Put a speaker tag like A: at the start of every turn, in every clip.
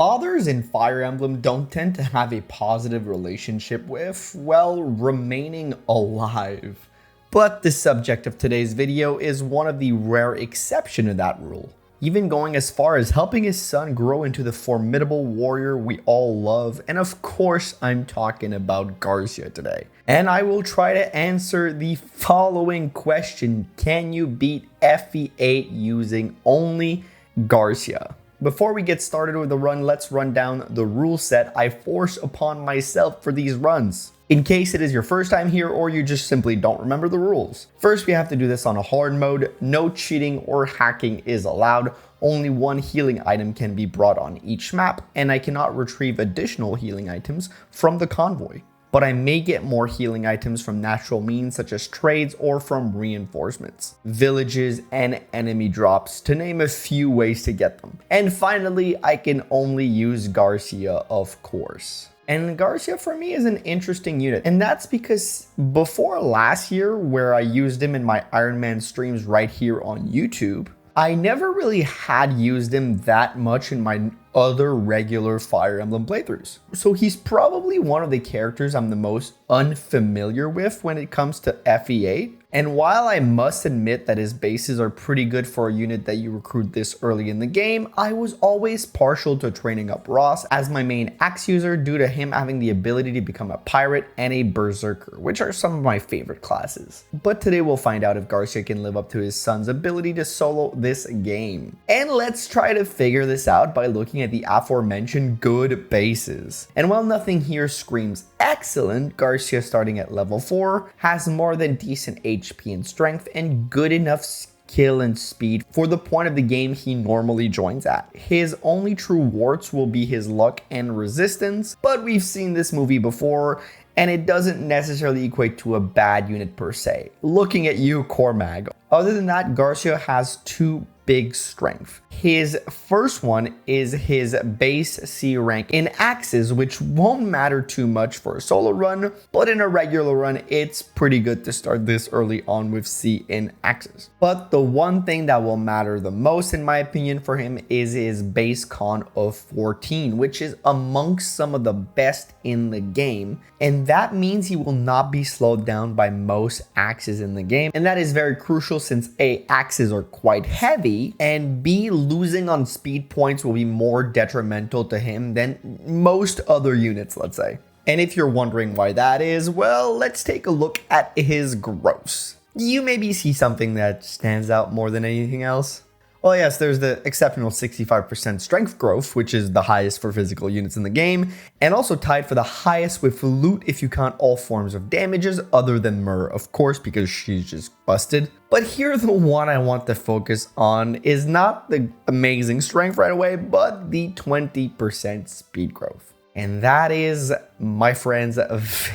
A: Fathers in Fire Emblem don't tend to have a positive relationship with, well, remaining alive. But the subject of today's video is one of the rare exceptions to that rule, even going as far as helping his son grow into the formidable warrior we all love, and of course I'm talking about Garcia today. And I will try to answer the following question: can you beat FE8 using only Garcia? Before we get started with the run, let's run down the rule set I force upon myself for these runs, in case it is your first time here or you just simply don't remember the rules. First, we have to do this on a hard mode. No cheating or hacking is allowed. Only one healing item can be brought on each map, and I cannot retrieve additional healing items from the convoy. But I may get more healing items from natural means such as trades or from reinforcements, villages, and enemy drops, to name a few ways to get them. And finally, I can only use Garcia, of course. And Garcia for me is an interesting unit, and that's because before last year, where I used him in my Iron Man streams right here on YouTube, I never really had used him that much in my other regular Fire Emblem playthroughs. So he's probably one of the characters I'm the most unfamiliar with when it comes to FE8. And while I must admit that his bases are pretty good for a unit that you recruit this early in the game, I was always partial to training up Ross as my main axe user due to him having the ability to become a pirate and a berserker, which are some of my favorite classes. But today we'll find out if Garcia can live up to his son's ability to solo this game. And let's try to figure this out by looking at the aforementioned good bases. And while nothing here screams excellent, Garcia starting at level 4 has more than decent HP and strength and good enough skill and speed for the point of the game he normally joins at. His only true warts will be his luck and resistance, but we've seen this movie before and it doesn't necessarily equate to a bad unit per se. Looking at you, Cormag. Other than that, Garcia has two big strength. His first one is his base C rank in axes, which won't matter too much for a solo run, but in a regular run, it's pretty good to start this early on with C in axes. But the one thing that will matter the most, in my opinion, for him is his base con of 14, which is amongst some of the best in the game. And that means he will not be slowed down by most axes in the game. And that is very crucial since A, axes are quite heavy, and B, losing on speed points will be more detrimental to him than most other units, let's say. And if you're wondering why that is, well, let's take a look at his growths. You maybe see something that stands out more than anything else. Well, yes, there's the exceptional 65% strength growth, which is the highest for physical units in the game, and also tied for the highest with loot if you count all forms of damages other than Myrrh, of course, because she's just busted. But here, the one I want to focus on is not the amazing strength right away, but the 20% speed growth. And that is, my friends,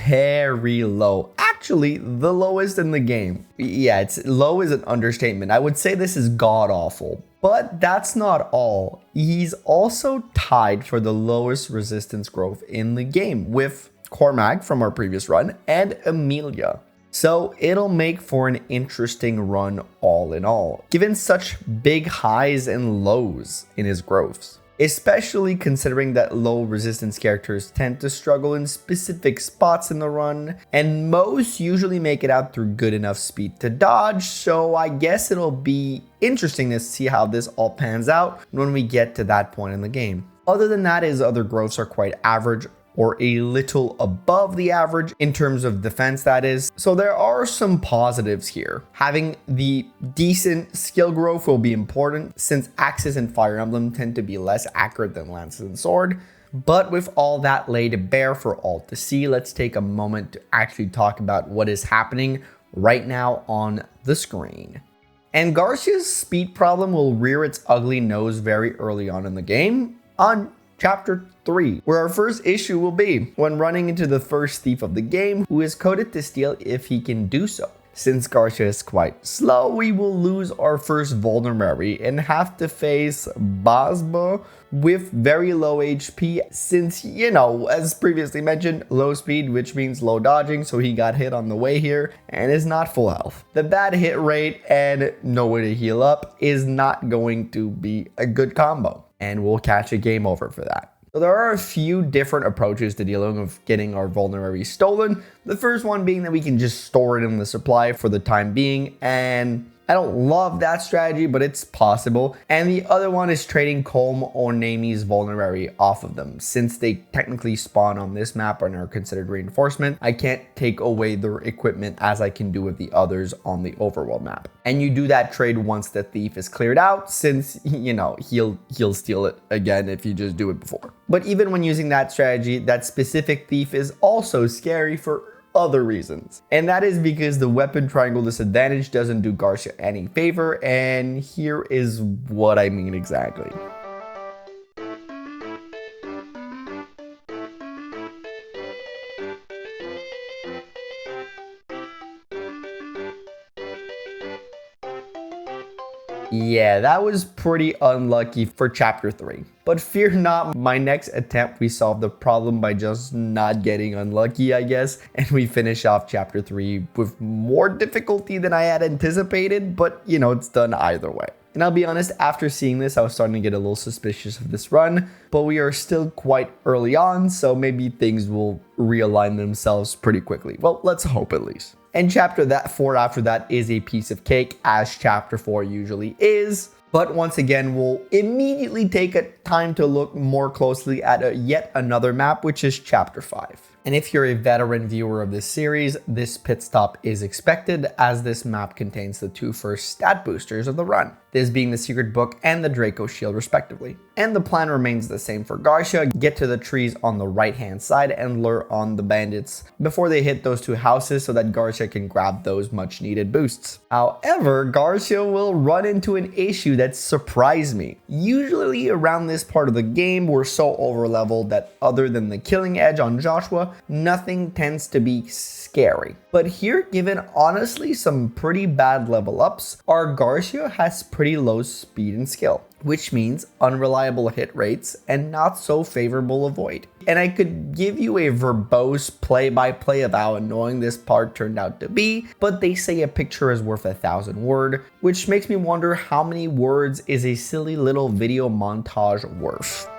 A: very low. Actually, the lowest in the game. Yeah, it's low is an understatement. I would say this is god awful. But that's not all. He's also tied for the lowest resistance growth in the game with Cormag from our previous run and Amelia. So it'll make for an interesting run all in all, given such big highs and lows in his growths. Especially considering that low resistance characters tend to struggle in specific spots in the run, and most usually make it out through good enough speed to dodge, so I guess it'll be interesting to see how this all pans out when we get to that point in the game. Other than that, his other growths are quite average, or a little above the average in terms of defense, that is. So there are some positives here. Having the decent skill growth will be important since axes and Fire Emblem tend to be less accurate than lances and sword. But with all that laid bare for all to see, let's take a moment to actually talk about what is happening right now on the screen. And Garcia's speed problem will rear its ugly nose very early on in the game on Chapter 3, where our first issue will be when running into the first thief of the game, who is coded to steal if he can do so. Since Garcia is quite slow, we will lose our first vulnerability and have to face Basba with very low HP since, you know, as previously mentioned, low speed, which means low dodging, so he got hit on the way here and is not full health. The bad hit rate and no way to heal up is not going to be a good combo, and we'll catch a game over for that. So there are a few different approaches to dealing with getting our vulnerability stolen. The first one being that we can just store it in the supply for the time being, and I don't love that strategy, but it's possible. And the other one is trading Colm or Nami's vulnerability off of them. Since they technically spawn on this map and are considered reinforcement, I can't take away their equipment as I can do with the others on the overworld map. And you do that trade once the thief is cleared out, since, you know, he'll steal it again if you just do it before. But even when using that strategy, that specific thief is also scary for other reasons. And that is because the weapon triangle disadvantage doesn't do Garcia any favor, and here is what I mean exactly. Yeah, that was pretty unlucky for chapter 3. But fear not, my next attempt we solve the problem by just not getting unlucky, I guess, and we finish off chapter 3 with more difficulty than I had anticipated, but you know, it's done either way. And I'll be honest, after seeing this, I was starting to get a little suspicious of this run, but we are still quite early on, so maybe things will realign themselves pretty quickly. Well, let's hope at least. And chapter 4 after that is a piece of cake, as chapter 4 usually is. But once again, we'll immediately take a time to look more closely at yet another map, which is chapter 5. And if you're a veteran viewer of this series, this pit stop is expected, as this map contains the 2 first stat boosters of the run, this being the Secret Book and the Draco Shield respectively. And the plan remains the same for Garcia: get to the trees on the right hand side and lure on the bandits before they hit those 2 houses so that Garcia can grab those much needed boosts. However, Garcia will run into an issue that surprised me. Usually around this part of the game, we're so over leveled that other than the killing edge on Joshua, nothing tends to be scary. But here, given honestly some pretty bad level ups, our Garcia has pretty low speed and skill, which means unreliable hit rates and not so favorable avoid. And I could give you a verbose play-by-play of how annoying this part turned out to be, but they say a picture is worth 1,000 words, which makes me wonder how many words is a silly little video montage worth.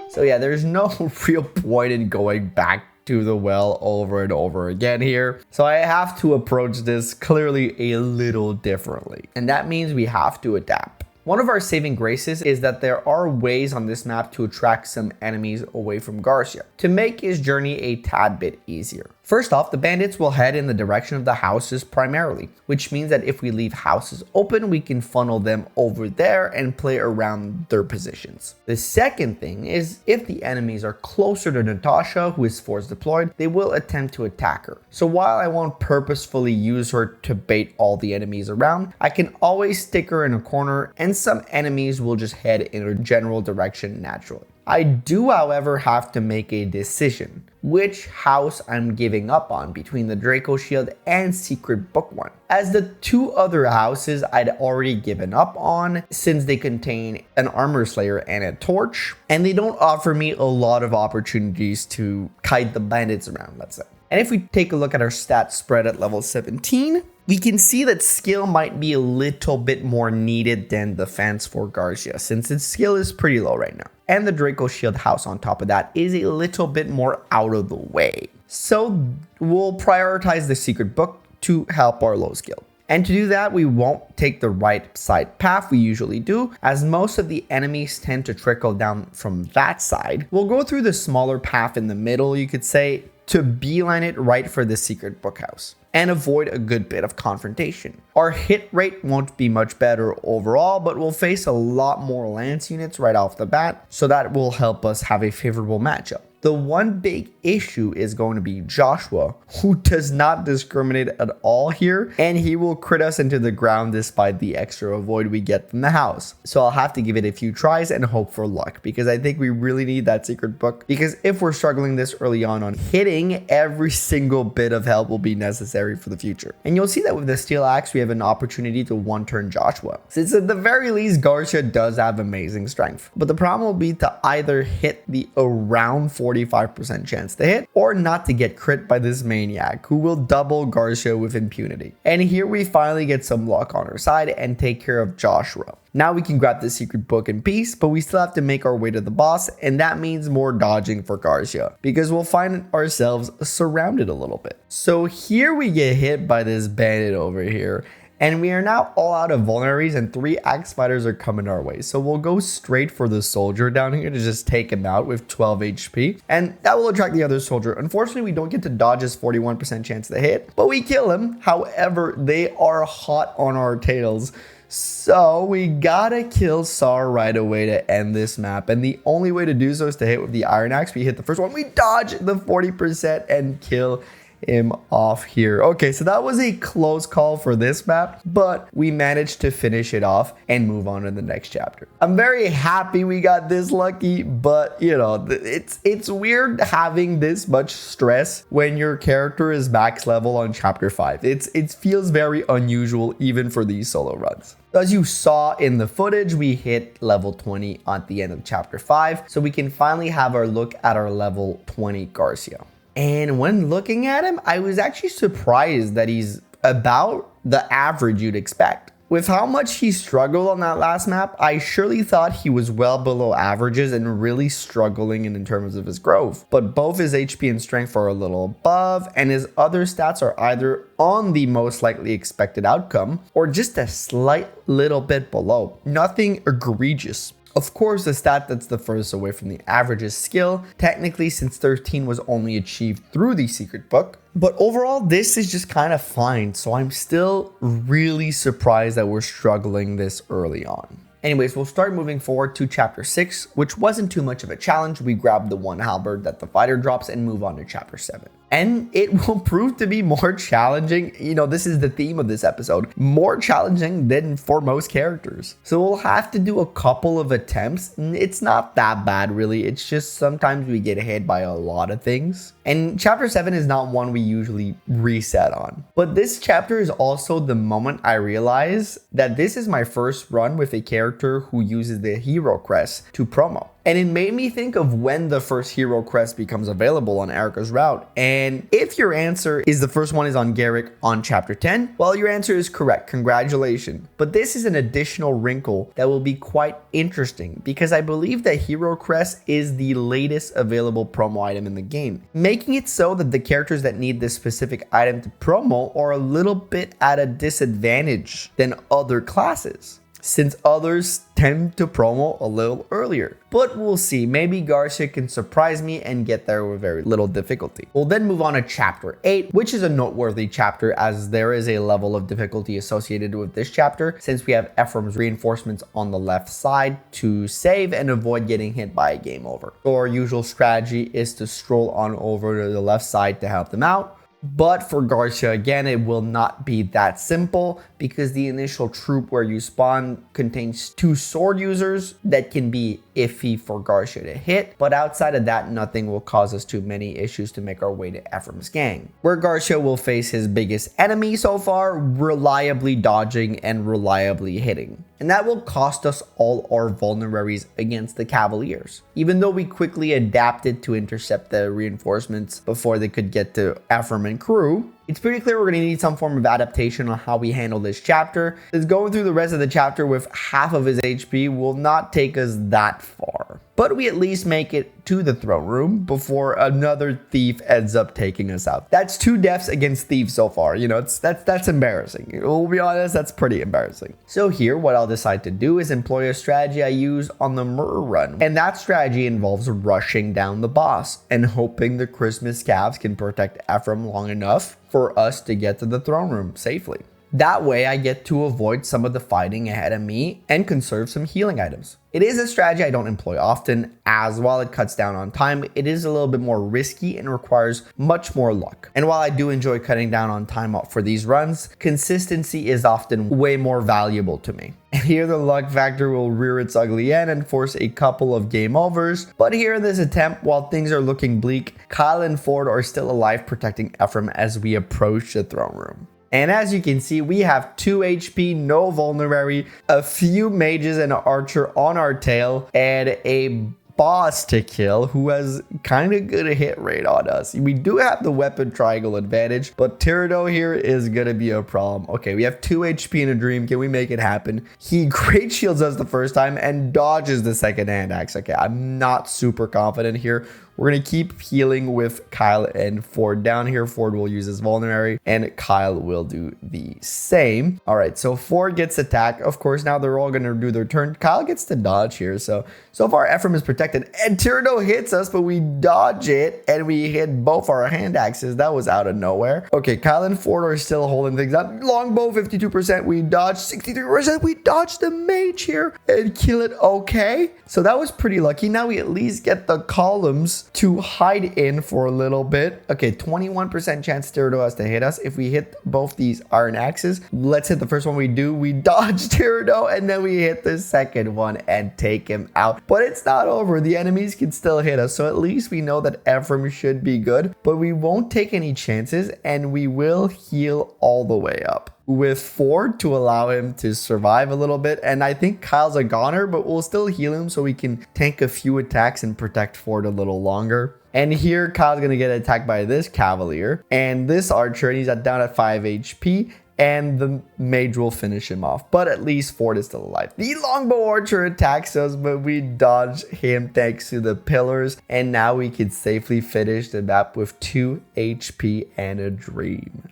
A: So yeah, there's no real point in going back to the well over and over again here. So I have to approach this clearly a little differently. And that means we have to adapt. One of our saving graces is that there are ways on this map to attract some enemies away from Garcia to make his journey a tad bit easier. First off, the bandits will head in the direction of the houses primarily, which means that if we leave houses open, we can funnel them over there and play around their positions. The second thing is, if the enemies are closer to Natasha, who is force deployed, they will attempt to attack her. So while I won't purposefully use her to bait all the enemies around, I can always stick her in a corner and some enemies will just head in a general direction naturally. I do, however, have to make a decision which house I'm giving up on between the Draco Shield and Secret Book one, as the 2 other houses I'd already given up on since they contain an Armor Slayer and a torch, and they don't offer me a lot of opportunities to kite the bandits around, let's say. And if we take a look at our stats spread at level 17, we can see that skill might be a little bit more needed than defense for Garcia, since its skill is pretty low right now. And the Draco Shield house on top of that is a little bit more out of the way. So we'll prioritize the Secret Book to help our low skill. And to do that, we won't take the right side path we usually do, as most of the enemies tend to trickle down from that side. We'll go through the smaller path in the middle, you could say, to beeline it right for the Secret Book house and avoid a good bit of confrontation. Our hit rate won't be much better overall, but we'll face a lot more lance units right off the bat, so that will help us have a favorable matchup. The one big issue is going to be Joshua, who does not discriminate at all here, and he will crit us into the ground despite the extra avoid we get from the house. So I'll have to give it a few tries and hope for luck, because I think we really need that Secret Book, because if we're struggling this early on hitting, every single bit of help will be necessary for the future. And you'll see that with the Steel Axe, we have an opportunity to one-turn Joshua, since at the very least, Garcia does have amazing strength. But the problem will be to either hit the around 40 45% chance to hit or not to get crit by this maniac who will double Garcia with impunity. And here we finally get some luck on our side and take care of Joshua. Now we can grab the secret book in peace, but we still have to make our way to the boss, and that means more dodging for Garcia because we'll find ourselves surrounded a little bit. So here we get hit by this bandit over here, and we are now all out of vulneraries and 3 axe fighters are coming our way. So we'll go straight for the soldier down here to just take him out with 12 HP. And that will attract the other soldier. Unfortunately, we don't get to dodge his 41% chance to hit, but we kill him. However, they are hot on our tails. So we gotta kill Sar right away to end this map. And the only way to do so is to hit with the iron axe. We hit the first one, we dodge the 40% and kill him off here. Okay, so that was a close call for this map, but we managed to finish it off and move on to the next chapter. I'm very happy we got this lucky, but you know, it's weird having this much stress when your character is max level on chapter 5. It feels very unusual even for these solo runs. As you saw in the footage, we hit level 20 at the end of chapter 5, so we can finally have our look at our level 20 Garcia. And when looking at him, I was actually surprised that he's about the average you'd expect. With how much he struggled on that last map, I surely thought he was well below averages and really struggling in terms of his growth. But both his HP and strength are a little above, and his other stats are either on the most likely expected outcome or just a slight little bit below. Nothing egregious. Of course, the stat that's the furthest away from the average is skill, technically since 13 was only achieved through the secret book. But overall, this is just kind of fine, so I'm still really surprised that we're struggling this early on. Anyways, we'll start moving forward to chapter 6, which wasn't too much of a challenge. We grab the one halberd that the fighter drops and move on to chapter 7. And it will prove to be more challenging. You know, this is the theme of this episode. More challenging than for most characters. So we'll have to do a couple of attempts. It's not that bad, really. It's just sometimes we get hit by a lot of things. And chapter 7 is not one we usually reset on. But this chapter is also the moment I realize that this is my first run with a character who uses the hero crest to promo. And it made me think of when the first hero crest becomes available on Erica's route. And if your answer is the first one is on Garrick on chapter 10, well, your answer is correct. Congratulations. But this is an additional wrinkle that will be quite interesting because I believe that hero crest is the latest available promo item in the game, making it so that the characters that need this specific item to promo are a little bit at a disadvantage than other classes, since others tend to promo a little earlier. But we'll see, maybe Garcia can surprise me and get there with very little difficulty. We'll then move on to chapter 8, which is a noteworthy chapter as there is a level of difficulty associated with this chapter since we have Ephraim's reinforcements on the left side to save and avoid getting hit by a game over. So our usual strategy is to stroll on over to the left side to help them out. But for Garcia, again, it will not be that simple because the initial troop where you spawn contains 2 sword users that can be iffy for Garcia to hit. But outside of that, nothing will cause us too many issues to make our way to Ephraim's gang, where Garcia will face his biggest enemy so far, reliably dodging and reliably hitting. And that will cost us all our vulneraries against the Cavaliers. Even though we quickly adapted to intercept the reinforcements before they could get to Ephraim and crew, it's pretty clear we're going to need some form of adaptation on how we handle this chapter, as going through the rest of the chapter with half of his HP will not take us that far. But we at least make it to the throne room before another thief ends up taking us out. That's 2 deaths against thieves so far. You know, that's embarrassing. We'll be honest, that's pretty embarrassing. So here, what I'll decide to do is employ a strategy I use on the murder run. And that strategy involves rushing down the boss and hoping the Christmas calves can protect Ephraim long enough for us to get to the throne room safely. That way I get to avoid some of the fighting ahead of me and conserve some healing items. It is a strategy I don't employ often, as while it cuts down on time, it is a little bit more risky and requires much more luck. And while I do enjoy cutting down on time for these runs, consistency is often way more valuable to me. And here the luck factor will rear its ugly end and force a couple of game overs. But here in this attempt, while things are looking bleak, Kyle and Ford are still alive protecting Ephraim as we approach the throne room. And as you can see, we have 2 HP, no vulnerary, a few mages and an archer on our tail, and a boss to kill who has kind of good hit rate on us. We do have the weapon triangle advantage, but Tyranno here is going to be a problem. Okay, we have 2 HP in a dream. Can we make it happen? He great shields us the first time and dodges the second hand axe. Okay, I'm not super confident here. We're going to keep healing with Kyle and Ford down here. Ford will use his vulnerary and Kyle will do the same. All right, so Ford gets attacked. Of course, now they're all going to do their turn. Kyle gets to dodge here. So far, Ephraim is protected and Tyranno hits us, but we dodge it and we hit both our hand axes. That was out of nowhere. Okay, Kyle and Ford are still holding things up. Longbow, 52%. We dodged 63%. We dodged the mage here and kill it. Okay, so that was pretty lucky. Now we at least get the columns to hide in for a little bit. Okay, 21% chance Tyranno has to hit us. If we hit both these iron axes, let's hit the first one. We do. We dodge Tyranno and then we hit the second one and take him out. But it's not over. The enemies can still hit us. So at least we know that Ephraim should be good, but we won't take any chances and we will heal all the way up with Ford to allow him to survive a little bit. And I think Kyle's a goner, but we'll still heal him so we can tank a few attacks and protect Ford a little longer. And here Kyle's going to get attacked by this Cavalier and this Archer, and he's down at 5 HP. And the mage will finish him off. But at least Ford is still alive. The longbow archer attacks us, but we dodge him thanks to the pillars. And now we can safely finish the map with 2 HP and a dream.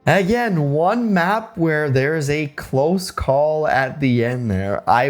A: Again, one map where there's a close call at the end there. I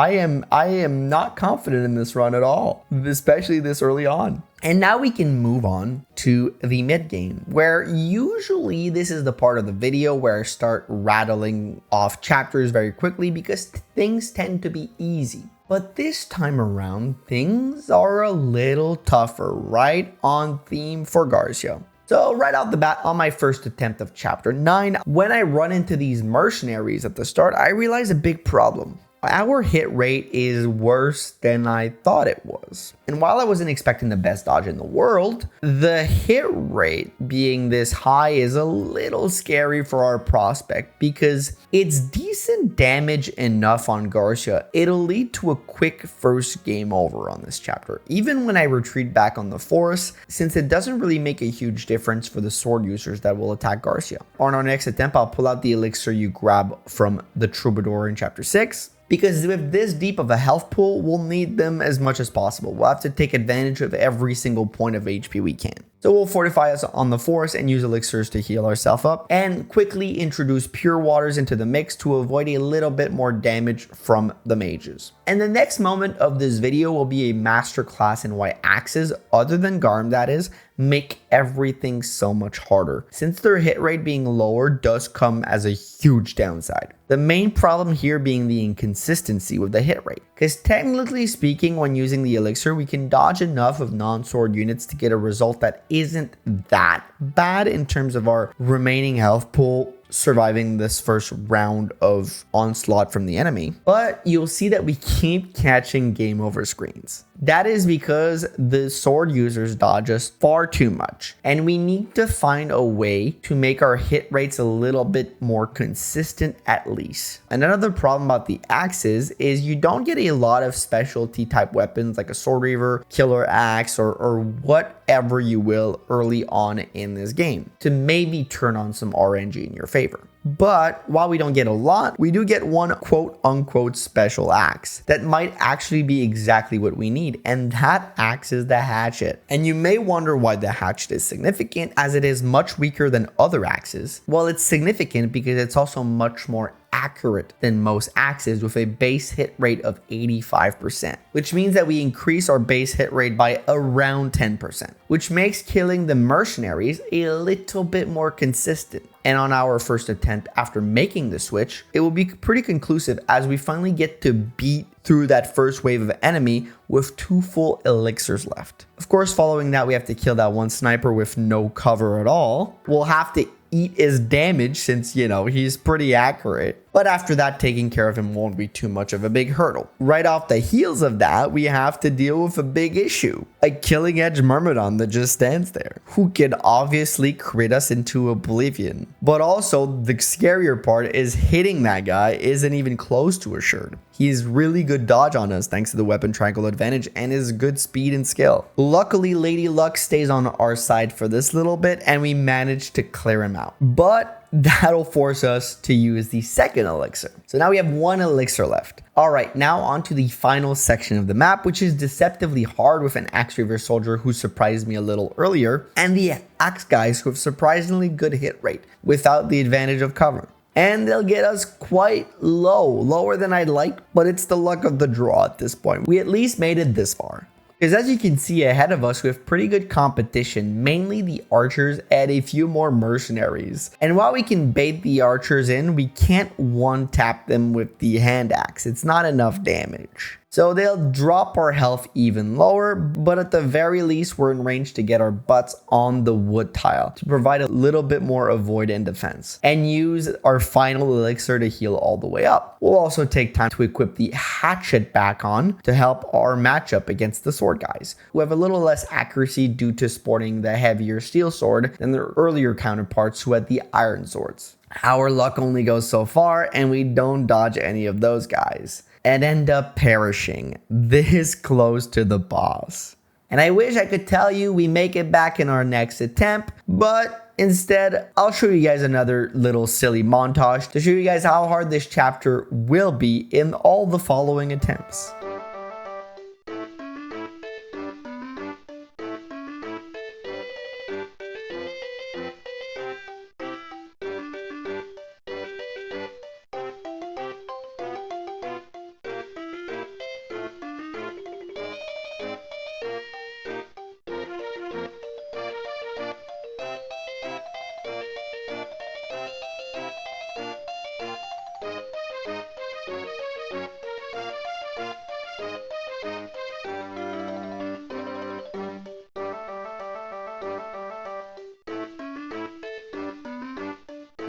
A: am not confident in this run at all, especially this early on. And now we can move on to the mid game, where usually this is the part of the video where I start rattling off chapters very quickly because things tend to be easy. But this time around, things are a little tougher, right on theme for Garcia. So right out the bat, on my first attempt of chapter 9, when I run into these mercenaries at the start, I realize a big problem. Our hit rate is worse than I thought it was. And while I wasn't expecting the best dodge in the world, the hit rate being this high is a little scary for our prospect because it's decent damage enough on Garcia. It'll lead to a quick first game over on this chapter, even when I retreat back on the forest, since it doesn't really make a huge difference for the sword users that will attack Garcia. On our next attempt, I'll pull out the elixir you grab from the Troubadour in chapter 6. Because with this deep of a health pool, we'll need them as much as possible. We'll have to take advantage of every single point of HP we can. So we'll fortify us on the forest and use elixirs to heal ourselves up and quickly introduce pure waters into the mix to avoid a little bit more damage from the mages. And the next moment of this video will be a masterclass in why axes, other than Garm that is, make everything so much harder, since their hit rate being lower does come as a huge downside. The main problem here being the inconsistency with the hit rate, because technically speaking, when using the elixir, we can dodge enough of non-sword units to get a result that isn't that bad in terms of our remaining health pool surviving this first round of onslaught from the enemy. But you'll see that we keep catching game over screens. That is because the sword users dodge us far too much, and we need to find a way to make our hit rates a little bit more consistent at least. Another problem about the axes is you don't get a lot of specialty type weapons like a sword reaver, killer axe, or whatever you will early on in this game to maybe turn on some RNG in your favor. But while we don't get a lot, we do get one quote unquote special axe that might actually be exactly what we need. And that axe is the hatchet. And you may wonder why the hatchet is significant, as it is much weaker than other axes. Well, it's significant because it's also much more accurate than most axes with a base hit rate of 85%, which means that we increase our base hit rate by around 10%, which makes killing the mercenaries a little bit more consistent. And on our first attempt after making the switch, it will be pretty conclusive as we finally get to beat through that first wave of enemy with 2 full elixirs left. Of course, following that, we have to kill that one sniper with no cover at all. We'll have to eat his damage since, you know, he's pretty accurate. But after that, taking care of him won't be too much of a big hurdle. Right off the heels of that, we have to deal with a big issue. A killing edge Myrmidon that just stands there, who can obviously crit us into oblivion. But also, the scarier part is hitting that guy isn't even close to assured. He's really good dodge on us thanks to the weapon triangle advantage and his good speed and skill. Luckily, Lady Luck stays on our side for this little bit and we manage to clear him out. But that'll force us to use the second elixir. So now we have one elixir left. Alright, now on to the final section of the map, which is deceptively hard with an Axe Reaver soldier who surprised me a little earlier, and the Axe guys who have surprisingly good hit rate without the advantage of cover. And they'll get us quite low, lower than I'd like, but it's the luck of the draw at this point. We at least made it this far. Because as you can see ahead of us, we have pretty good competition, mainly the archers and a few more mercenaries. And while we can bait the archers in, we can't one-tap them with the hand axe. It's not enough damage. So they'll drop our health even lower, but at the very least, we're in range to get our butts on the wood tile to provide a little bit more avoid and defense, and use our final elixir to heal all the way up. We'll also take time to equip the hatchet back on to help our matchup against the sword guys, who have a little less accuracy due to sporting the heavier steel sword than their earlier counterparts who had the iron swords. Our luck only goes so far, and we don't dodge any of those guys and end up perishing this close to the boss. And I wish I could tell you we make it back in our next attempt, but instead, I'll show you guys another little silly montage to show you guys how hard this chapter will be in all the following attempts.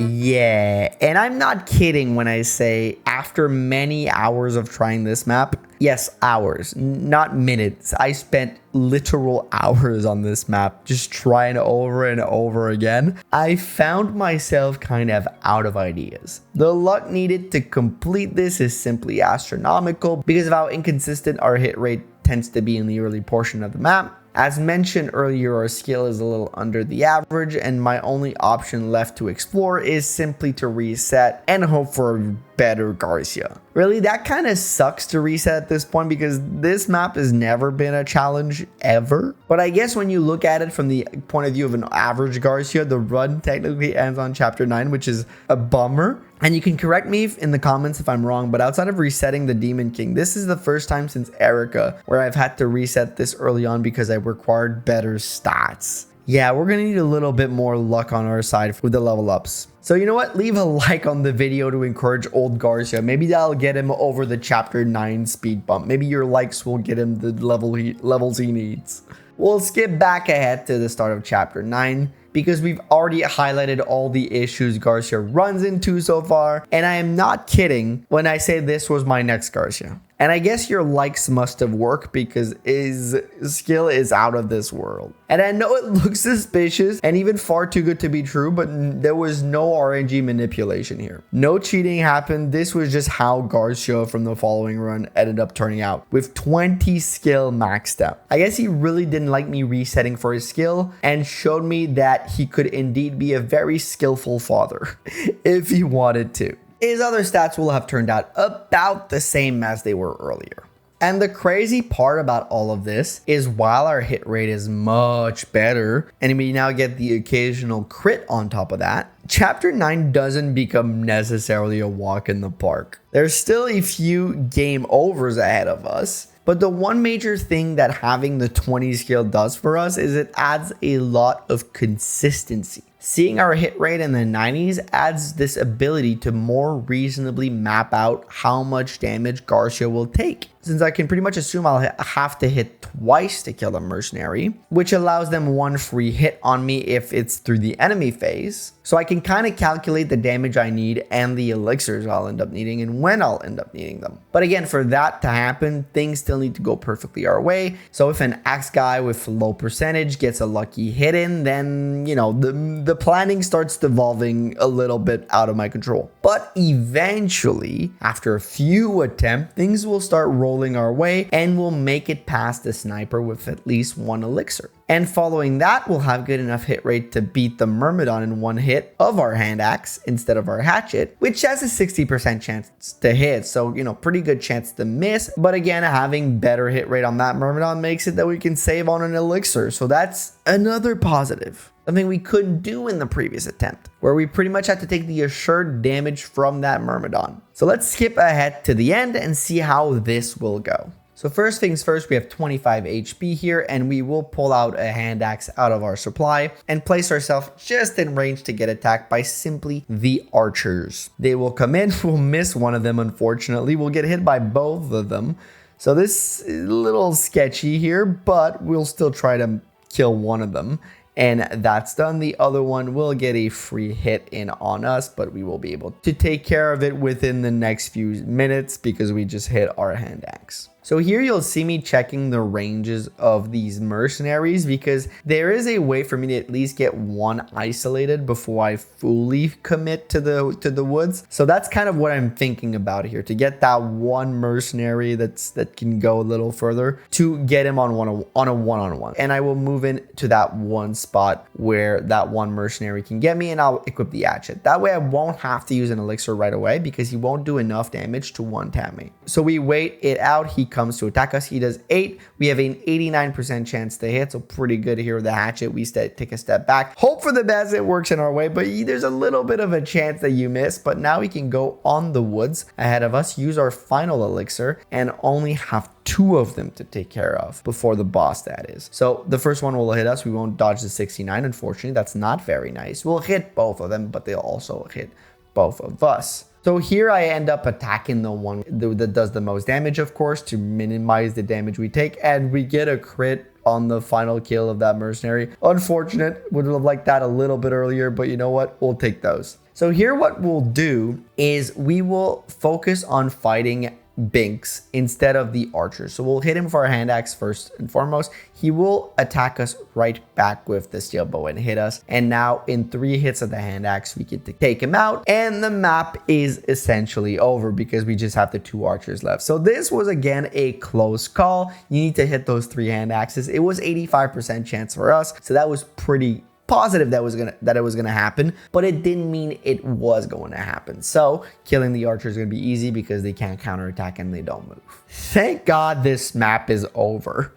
A: Yeah, and I'm not kidding when I say after many hours of trying this map, yes, hours, not minutes. I spent literal hours on this map just trying over and over again. I found myself kind of out of ideas. The luck needed to complete this is simply astronomical because of how inconsistent our hit rate tends to be in the early portion of the map. As mentioned earlier, our skill is a little under the average, and my only option left to explore is simply to reset and hope for a better Garcia. Really, that kind of sucks to reset at this point because this map has never been a challenge ever. But I guess when you look at it from the point of view of an average Garcia, the run technically ends on chapter 9, which is a bummer. And you can correct me in the comments if I'm wrong, but outside of resetting the Demon King, this is the first time since Erica where I've had to reset this early on because I required better stats. Yeah, we're gonna need a little bit more luck on our side with the level ups. So you know what? Leave a like on the video to encourage old Garcia. Maybe that'll get him over the chapter 9 speed bump. Maybe your likes will get him the levels he needs. We'll skip back ahead to the start of chapter 9 because we've already highlighted all the issues Garcia runs into so far, and I am not kidding when I say this was my next Garcia. And I guess your likes must have worked because his skill is out of this world. And I know it looks suspicious and even far too good to be true, but there was no RNG manipulation here. No cheating happened. This was just how Garcia from the following run ended up turning out with 20 skill maxed out. I guess he really didn't like me resetting for his skill and showed me that he could indeed be a very skillful father if he wanted to. His other stats will have turned out about the same as they were earlier. And the crazy part about all of this is while our hit rate is much better and we now get the occasional crit on top of that, chapter 9 doesn't become necessarily a walk in the park. There's still a few game overs ahead of us. But the one major thing that having the 20 skill does for us is it adds a lot of consistency. Seeing our hit rate in the 90s adds this ability to more reasonably map out how much damage Garcia will take, since I can pretty much assume I'll have to hit twice to kill a mercenary, which allows them one free hit on me if it's through the enemy phase. So I can kind of calculate the damage I need and the elixirs I'll end up needing and when I'll end up needing them. But again, for that to happen, things still need to go perfectly our way. So if an axe guy with low percentage gets a lucky hit in, then, you know, the planning starts devolving a little bit out of my control. But eventually, after a few attempts, things will start rolling our way and we'll make it past the sniper with at least one elixir. And following that, we'll have good enough hit rate to beat the Myrmidon in one hit of our hand axe instead of our hatchet, which has a 60% chance to hit. So, you know, pretty good chance to miss. But again, having better hit rate on that Myrmidon makes it that we can save on an elixir. So that's another positive. Something we couldn't do in the previous attempt, where we pretty much had to take the assured damage from that Myrmidon. So let's skip ahead to the end and see how this will go. So first things first, we have 25 HP here, and we will pull out a hand axe out of our supply and place ourselves just in range to get attacked by simply the archers. They will come in, we'll miss one of them unfortunately, we'll get hit by both of them. So this is a little sketchy here, but we'll still try to kill one of them. And that's done. The other one will get a free hit in on us, but we will be able to take care of it within the next few minutes because we just hit our hand axe. So here you'll see me checking the ranges of these mercenaries because there is a way for me to at least get one isolated before I fully commit to the woods. So that's kind of what I'm thinking about here, to get that one mercenary that can go a little further, to get him on a one-on-one. And I will move in to that one spot where that one mercenary can get me, and I'll equip the hatchet. That way I won't have to use an elixir right away because he won't do enough damage to one-tap me. So we wait it out. He comes to attack us. He does 8. We have an 89% chance to hit, so pretty good here with the hatchet. We take a step back, hope for the best, it works in our way, but there's a little bit of a chance that you miss. But now we can go on the woods ahead of us, use our final elixir, and only have 2 of them to take care of before the boss, that is. So the first one will hit us. We won't dodge the 69, unfortunately. That's not very nice. We'll hit both of them, but they'll also hit both of us. So here I end up attacking the one that does the most damage, of course, to minimize the damage we take, and we get a crit on the final kill of that mercenary. Unfortunate, would have liked that a little bit earlier, but you know what? We'll take those. So here what we'll do is we will focus on fighting Binks instead of the archers. So we'll hit him for our hand axe first and foremost. He will attack us right back with the steel bow and hit us. And now in 3 hits of the hand axe, we get to take him out. And the map is essentially over because we just have the 2 archers left. So this was again a close call. You need to hit those 3 hand axes. It was 85% chance for us. So that was pretty positive that it was gonna happen, but it didn't mean it was going to happen. So killing the archer is gonna be easy because they can't counterattack and they don't move. Thank God this map is over.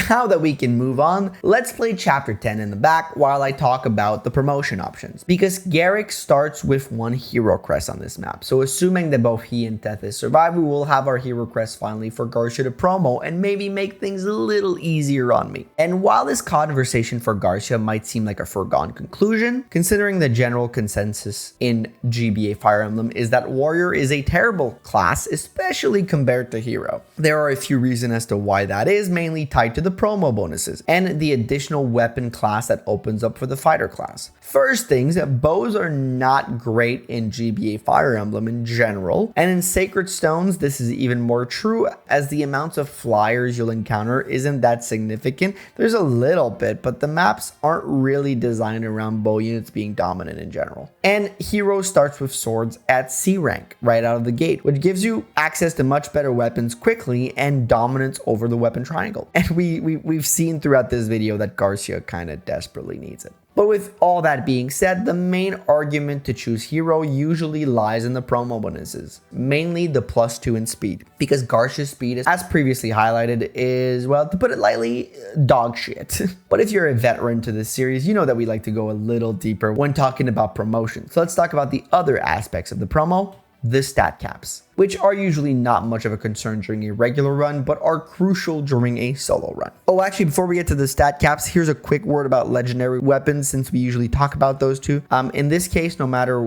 A: Now that we can move on, let's play chapter 10 in the back while I talk about the promotion options. Because Garrick starts with 1 hero crest on this map. So assuming that both he and Tethys survive, we will have our hero crest finally for Garcia to promo and maybe make things a little easier on me. And while this conversation for Garcia might seem like a foregone conclusion, considering the general consensus in GBA Fire Emblem is that warrior is a terrible class, especially compared to hero. There are a few reasons as to why that is, mainly tied to the promo bonuses and the additional weapon class that opens up for the fighter class. First things, bows are not great in GBA Fire Emblem in general, and in Sacred Stones this is even more true as the amounts of flyers you'll encounter isn't that significant. There's a little bit, but the maps aren't really designed around bow units being dominant in general. And hero starts with swords at C rank right out of the gate, which gives you access to much better weapons quickly and dominance over the weapon triangle. And we've seen throughout this video that Garcia kind of desperately needs it. But with all that being said, the main argument to choose hero usually lies in the promo bonuses, mainly the +2 in speed, because Garcia's speed, as previously highlighted, is, well, to put it lightly, dog shit. But if you're a veteran to this series, you know that we like to go a little deeper when talking about promotion. So let's talk about the other aspects of the promo, the stat caps. which are usually not much of a concern during a regular run, but are crucial during a solo run. Oh, actually, before we get to the stat caps, here's a quick word about legendary weapons, since we usually talk about those two. In this case, no matter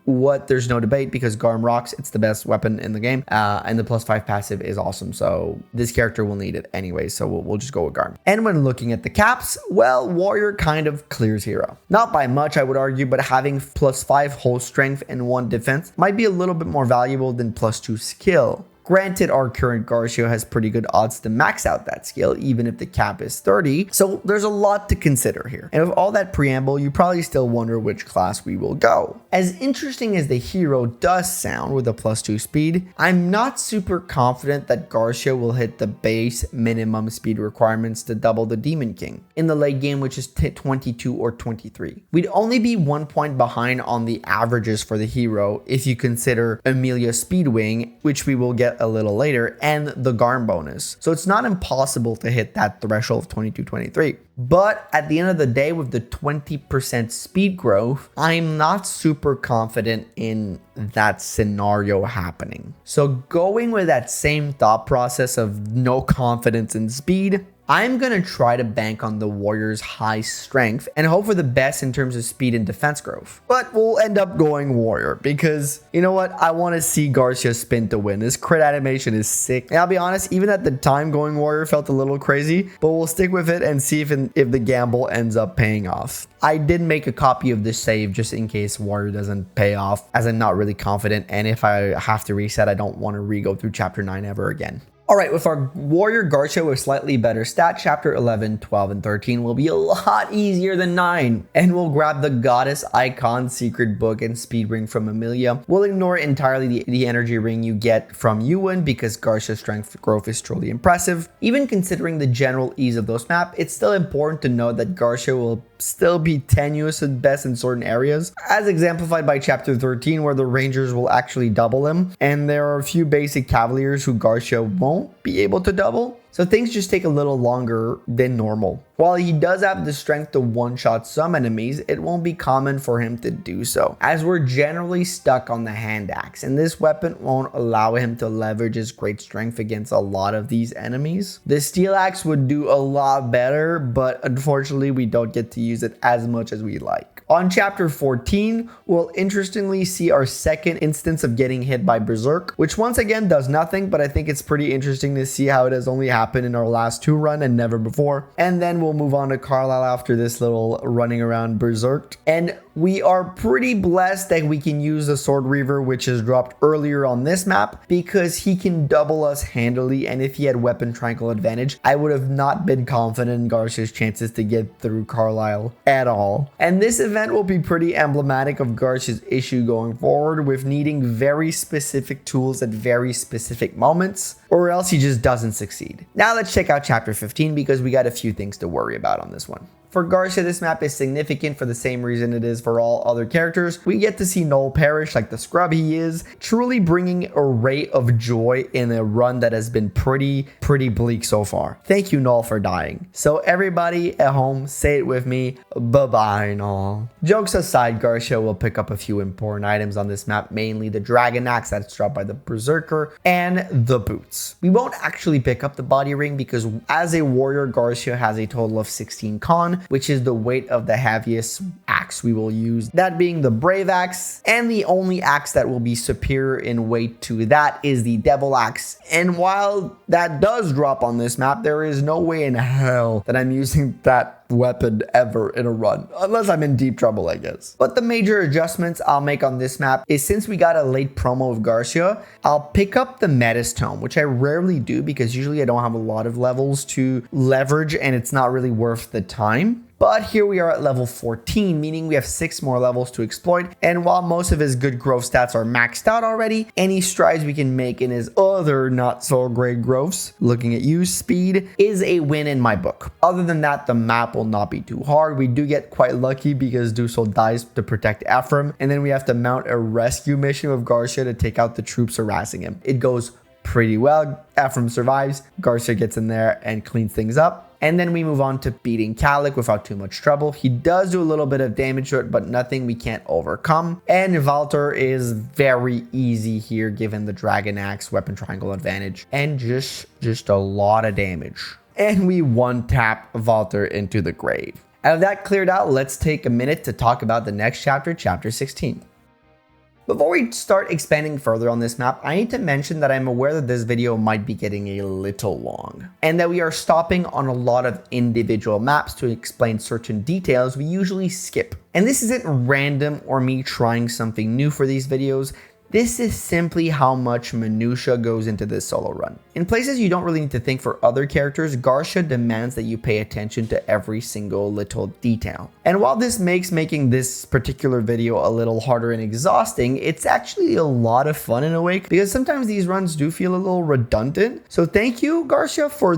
A: what, there's no debate because Garm rocks. It's the best weapon in the game, and the +5 passive is awesome, so this character will need it anyway, so we'll just go with Garm. And when looking at the caps, well, Warrior kind of clears Hero. Not by much, I would argue, but having +5 whole strength and 1 defense might be a little bit more valuable than +2 skill. Granted, our current Garcia has pretty good odds to max out that skill, even if the cap is 30, so there's a lot to consider here. And with all that preamble, you probably still wonder which class we will go. As interesting as the hero does sound with a +2 speed, I'm not super confident that Garcia will hit the base minimum speed requirements to double the Demon King in the late game, which is 22 or 23. We'd only be 1 point behind on the averages for the hero if you consider Amelia's Speedwing, which we will get a little later, and the Garm bonus. So it's not impossible to hit that threshold of 22-23. But at the end of the day, with the 20% speed growth, I'm not super confident in that scenario happening. So going with that same thought process of no confidence in speed, I'm going to try to bank on the Warrior's high strength and hope for the best in terms of speed and defense growth. But we'll end up going Warrior because, you know what, I want to see Garcia spin to win. This crit animation is sick. And I'll be honest, even at the time, going Warrior felt a little crazy, but we'll stick with it and see if the gamble ends up paying off. I did make a copy of this save just in case Warrior doesn't pay off, as I'm not really confident, and if I have to reset, I don't want to re-go through chapter 9 ever again. Alright, with our Warrior Garcia with slightly better stat, chapter 11, 12, and 13 will be a lot easier than 9. And we'll grab the Goddess Icon Secret Book and Speed Ring from Amelia. We'll ignore entirely the energy ring you get from Ewan because Garcia's strength growth is truly impressive. Even considering the general ease of those maps, it's still important to note that Garcia will still be tenuous at best in certain areas, as exemplified by chapter 13 where the Rangers will actually double him, and there are a few basic Cavaliers who Garcia won't be able to double. So things just take a little longer than normal. While he does have the strength to one-shot some enemies, it won't be common for him to do so, as we're generally stuck on the hand axe, and this weapon won't allow him to leverage his great strength against a lot of these enemies. The steel axe would do a lot better, but unfortunately we don't get to use it as much as we'd like. On chapter 14, we'll interestingly see our second instance of getting hit by Berserk, which once again does nothing, but I think it's pretty interesting to see how it has only happened in our last 2 run and never before. And then we'll move on to Carlisle after this little running around Berserk. And we are pretty blessed that we can use the Sword Reaver, which is dropped earlier on this map, because he can double us handily, and if he had weapon triangle advantage, I would have not been confident in Garcia's chances to get through Carlisle at all. And this event will be pretty emblematic of Garcia's issue going forward, with needing very specific tools at very specific moments, or else he just doesn't succeed. Now let's check out chapter 15 because we got a few things to worry about on this one. For Garcia, this map is significant for the same reason it is for all other characters. We get to see Noel perish like the scrub he is, truly bringing a ray of joy in a run that has been pretty bleak so far. Thank you, Noel, for dying. So everybody at home, say it with me, bye-bye, Noel. Jokes aside, Garcia will pick up a few important items on this map, mainly the Dragon Axe that's dropped by the Berserker and the boots. We won't actually pick up the body ring because as a warrior, Garcia has a total of 16 con, which is the weight of the heaviest axe we will use, that being the Brave Axe, and the only axe that will be superior in weight to that is the Devil Axe. And while that does drop on this map, there is no way in hell that I'm using that weapon ever in a run, unless I'm in deep trouble, I guess. But the major adjustments I'll make on this map is, since we got a late promo of Garcia, I'll pick up the Metis Tome, which I rarely do because usually I don't have a lot of levels to leverage and it's not really worth the time. But here we are at level 14, meaning we have 6 more levels to exploit, and while most of his good growth stats are maxed out already, any strides we can make in his other not so great growths, looking at you, speed, is a win in my book. Other than that, the map will not be too hard. We do get quite lucky because Dusel dies to protect Ephraim, and then we have to mount a rescue mission with Garcia to take out the troops harassing him. It goes pretty well. Ephraim survives, Garcia gets in there and cleans things up. and then we move on to beating Calic without too much trouble. He does do a little bit of damage to it, but nothing we can't overcome. And Valter is very easy here given the Dragon Axe weapon triangle advantage and just a lot of damage. And we one-tap Valter into the grave. Out of that cleared out, let's take a minute to talk about the next chapter, chapter 16. Before we start expanding further on this map, I need to mention that I'm aware that this video might be getting a little long, and that we are stopping on a lot of individual maps to explain certain details we usually skip. And this isn't random or me trying something new for these videos. This is simply how much minutia goes into this solo run. In places you don't really need to think for other characters, Garcia demands that you pay attention to every single little detail. And while this makes making this particular video a little harder and exhausting, it's actually a lot of fun in a way, because sometimes these runs do feel a little redundant. So thank you, Garcia, for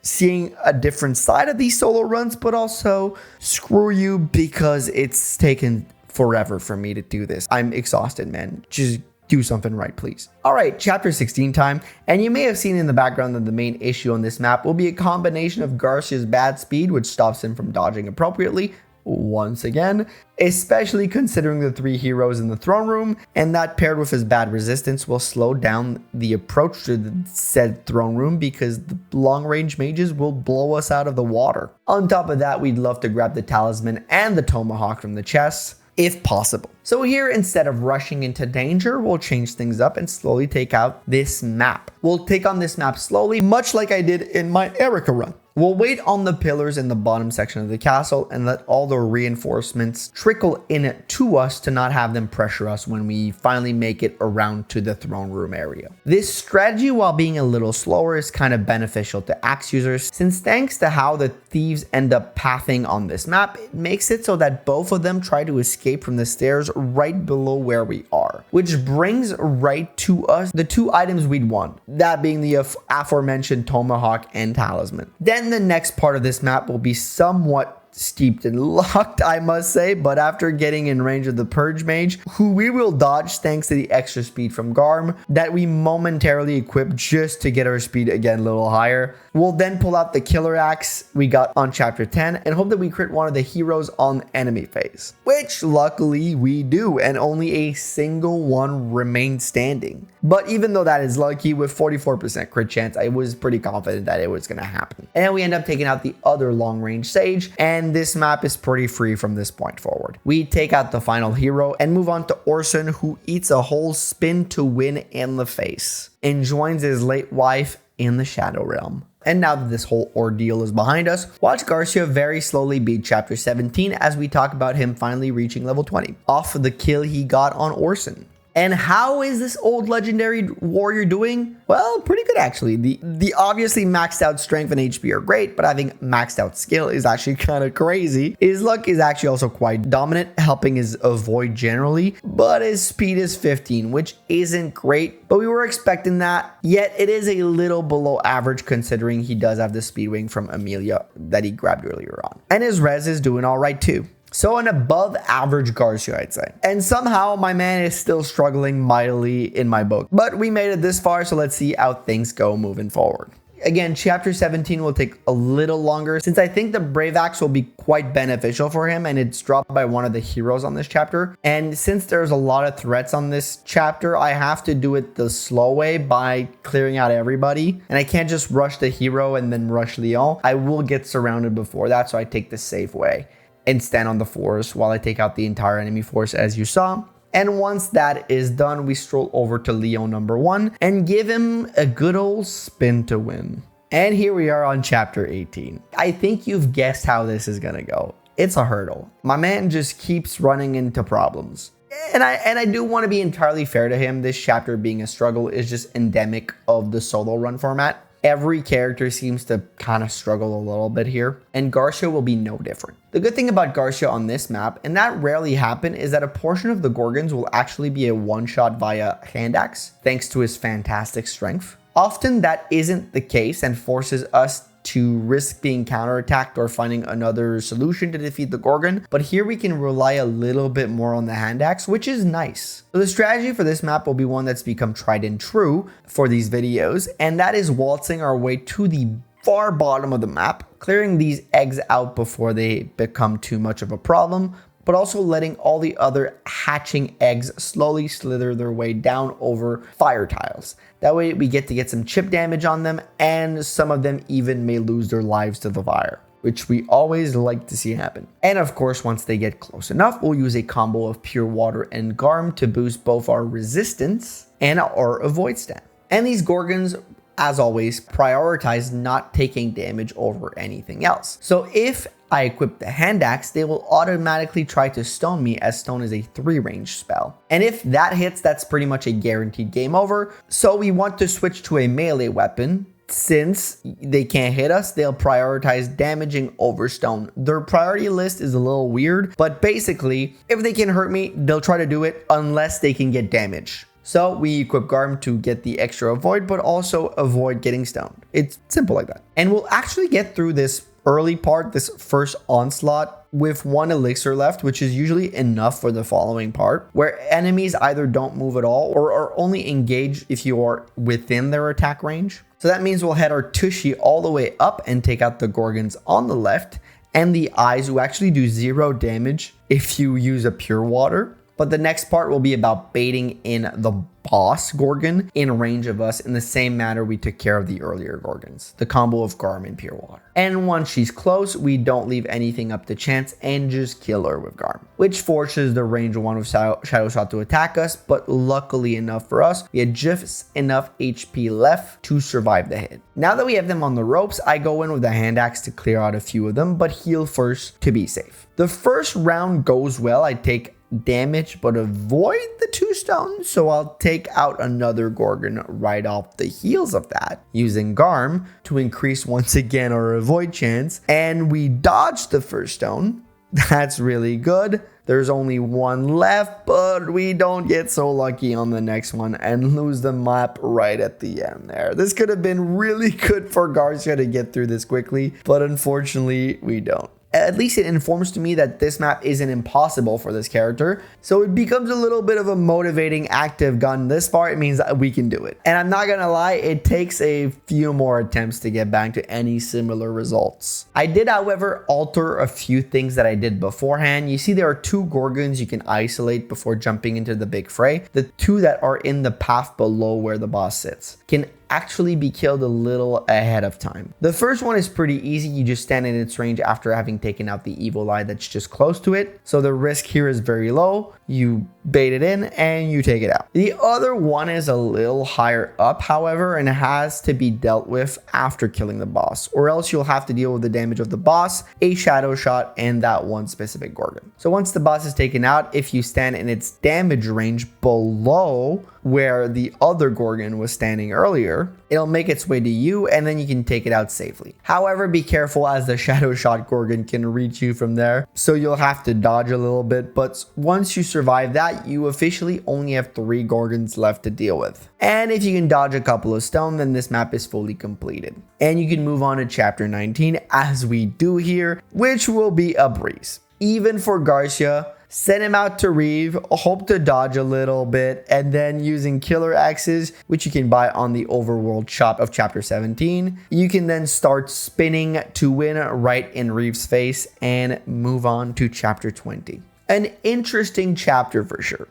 A: seeing a different side of these solo runs, but also screw you because it's taken forever for me to do this. I'm exhausted, man. Just do something right, please. All right, chapter 16 time. And you may have seen in the background that the main issue on this map will be a combination of Garcia's bad speed, which stops him from dodging appropriately, once again, especially considering the 3 heroes in the throne room, and that paired with his bad resistance will slow down the approach to the said throne room because the long range mages will blow us out of the water. On top of that, we'd love to grab the talisman and the tomahawk from the chests, if possible. So here, instead of rushing into danger, we'll change things up and slowly take out this map. We'll take on this map slowly, much like I did in my Erica run. We'll wait on the pillars in the bottom section of the castle and let all the reinforcements trickle in to us to not have them pressure us when we finally make it around to the throne room area. This strategy, while being a little slower, is kind of beneficial to axe users, since thanks to how the thieves end up pathing on this map, it makes it so that both of them try to escape from the stairs right below where we are, which brings right to us the 2 items we'd want, that being the aforementioned tomahawk and talisman. Then the next part of this map will be somewhat steeped in luck, I must say, but after getting in range of the Purge Mage, who we will dodge thanks to the extra speed from Garm that we momentarily equip just to get our speed again a little higher, we'll then pull out the Killer Axe we got on chapter 10 and hope that we crit one of the heroes on enemy phase, which luckily we do, and only a single one remains standing. But even though that is lucky, with 44% crit chance, I was pretty confident that it was going to happen. And we end up taking out the other long range Sage, and this map is pretty free from this point forward. We take out the final hero and move on to Orson, who eats a whole spin to win in the face and joins his late wife in the Shadow Realm. And now that this whole ordeal is behind us, watch Garcia very slowly beat chapter 17 as we talk about him finally reaching level 20 off of the kill he got on Orson. And how is this old legendary warrior doing? Well, pretty good actually. The obviously maxed out strength and HP are great, but having maxed out skill is actually kind of crazy. His luck is actually also quite dominant, helping his avoid generally, but his speed is 15, which isn't great, but we were expecting that. Yet it is a little below average considering he does have the speed wing from Amelia that he grabbed earlier on. And his res is doing all right too. So an above average Garcia, I'd say. And somehow my man is still struggling mightily in my book. But we made it this far, so let's see how things go moving forward. Again, chapter 17 will take a little longer since I think the Brave Axe will be quite beneficial for him, and it's dropped by one of the heroes on this chapter. And since there's a lot of threats on this chapter, I have to do it the slow way by clearing out everybody. And I can't just rush the hero and then rush Leon. I will get surrounded before that, so I take the safe way and stand on the force while I take out the entire enemy force, as you saw. And once that is done, we stroll over to Leon number 1 and give him a good old spin to win. And here we are on chapter 18. I think you've guessed how this is gonna go. It's a hurdle. My man just keeps running into problems. And I do want to be entirely fair to him. This chapter being a struggle is just endemic of the solo run format. Every character seems to kind of struggle a little bit here, and Garcia will be no different. The good thing about Garcia on this map, and that rarely happens, is that a portion of the Gorgons will actually be a one-shot via hand axe, thanks to his fantastic strength. Often that isn't the case and forces us to risk being counterattacked or finding another solution to defeat the Gorgon, but here we can rely a little bit more on the hand axe, which is nice. So the strategy for this map will be one that's become tried and true for these videos, and that is waltzing our way to the far bottom of the map, clearing these eggs out before they become too much of a problem, but also letting all the other hatching eggs slowly slither their way down over fire tiles. That way we get to get some chip damage on them, and some of them even may lose their lives to the fire, which we always like to see happen. And of course, once they get close enough, we'll use a combo of Pure Water and Garm to boost both our resistance and our avoid stat. And these Gorgons, as always, prioritize not taking damage over anything else. So if I equip the hand axe, they will automatically try to stone me, as stone is a 3-range spell. And if that hits, that's pretty much a guaranteed game over. So we want to switch to a melee weapon. Since they can't hit us, they'll prioritize damaging over stone. Their priority list is a little weird, but basically, if they can hurt me, they'll try to do it unless they can get damage. So we equip Garm to get the extra avoid, but also avoid getting stoned. It's simple like that. And we'll actually get through this early part, this first onslaught, with 1 elixir left, which is usually enough for the following part, where enemies either don't move at all or are only engaged if you are within their attack range. So that means we'll head our Tushy all the way up and take out the Gorgons on the left, and the eyes, who actually do 0 damage if you use a Pure Water. But the next part will be about baiting in the boss Gorgon in range of us in the same manner we took care of the earlier Gorgons, the combo of Garm and Pure Water. And once she's close, we don't leave anything up to chance and just kill her with Garm, which forces the range 1 of Shadow Shot to attack us, but luckily enough for us, we had just enough HP left to survive the hit. Now that we have them on the ropes, I go in with a hand axe to clear out a few of them, but heal first to be safe. The first round goes well. I take damage but avoid the 2 stones, so I'll take out another Gorgon right off the heels of that, using Garm to increase once again our avoid chance, and we dodge the first stone. That's really good. There's only 1 left, but we don't get so lucky on the next one and lose the map right at the end there. This could have been really good for Garcia to get through this quickly, but unfortunately we don't. At least it informs to me that this map isn't impossible for this character, so it becomes a little bit of a motivating active gun. This far, it means that we can do it. And I'm not gonna lie, it takes a few more attempts to get back to any similar results. I did, however, alter a few things that I did beforehand. You see there are 2 Gorgons you can isolate before jumping into the big fray. The 2 that are in the path below where the boss sits can actually be killed a little ahead of time. The first one is pretty easy. You just stand in its range after having taken out the evil eye that's just close to it. So the risk here is very low. You bait it in and you take it out. The other one is a little higher up, however, and has to be dealt with after killing the boss, or else you'll have to deal with the damage of the boss, a shadow shot, and that one specific Gorgon. So once the boss is taken out, if you stand in its damage range below where the other Gorgon was standing earlier, it'll make its way to you and then you can take it out safely. However, be careful, as the shadow shot Gorgon can reach you from there, so you'll have to dodge a little bit, but once you survive that, you officially only have 3 Gorgons left to deal with. And if you can dodge a couple of stone, then this map is fully completed. And you can move on to chapter 19 as we do here, which will be a breeze. Even for Garcia, send him out to Reeve, hope to dodge a little bit, and then using killer axes, which you can buy on the overworld shop of chapter 17, you can then start spinning to win right in Reeve's face and move on to chapter 20. An interesting chapter for sure.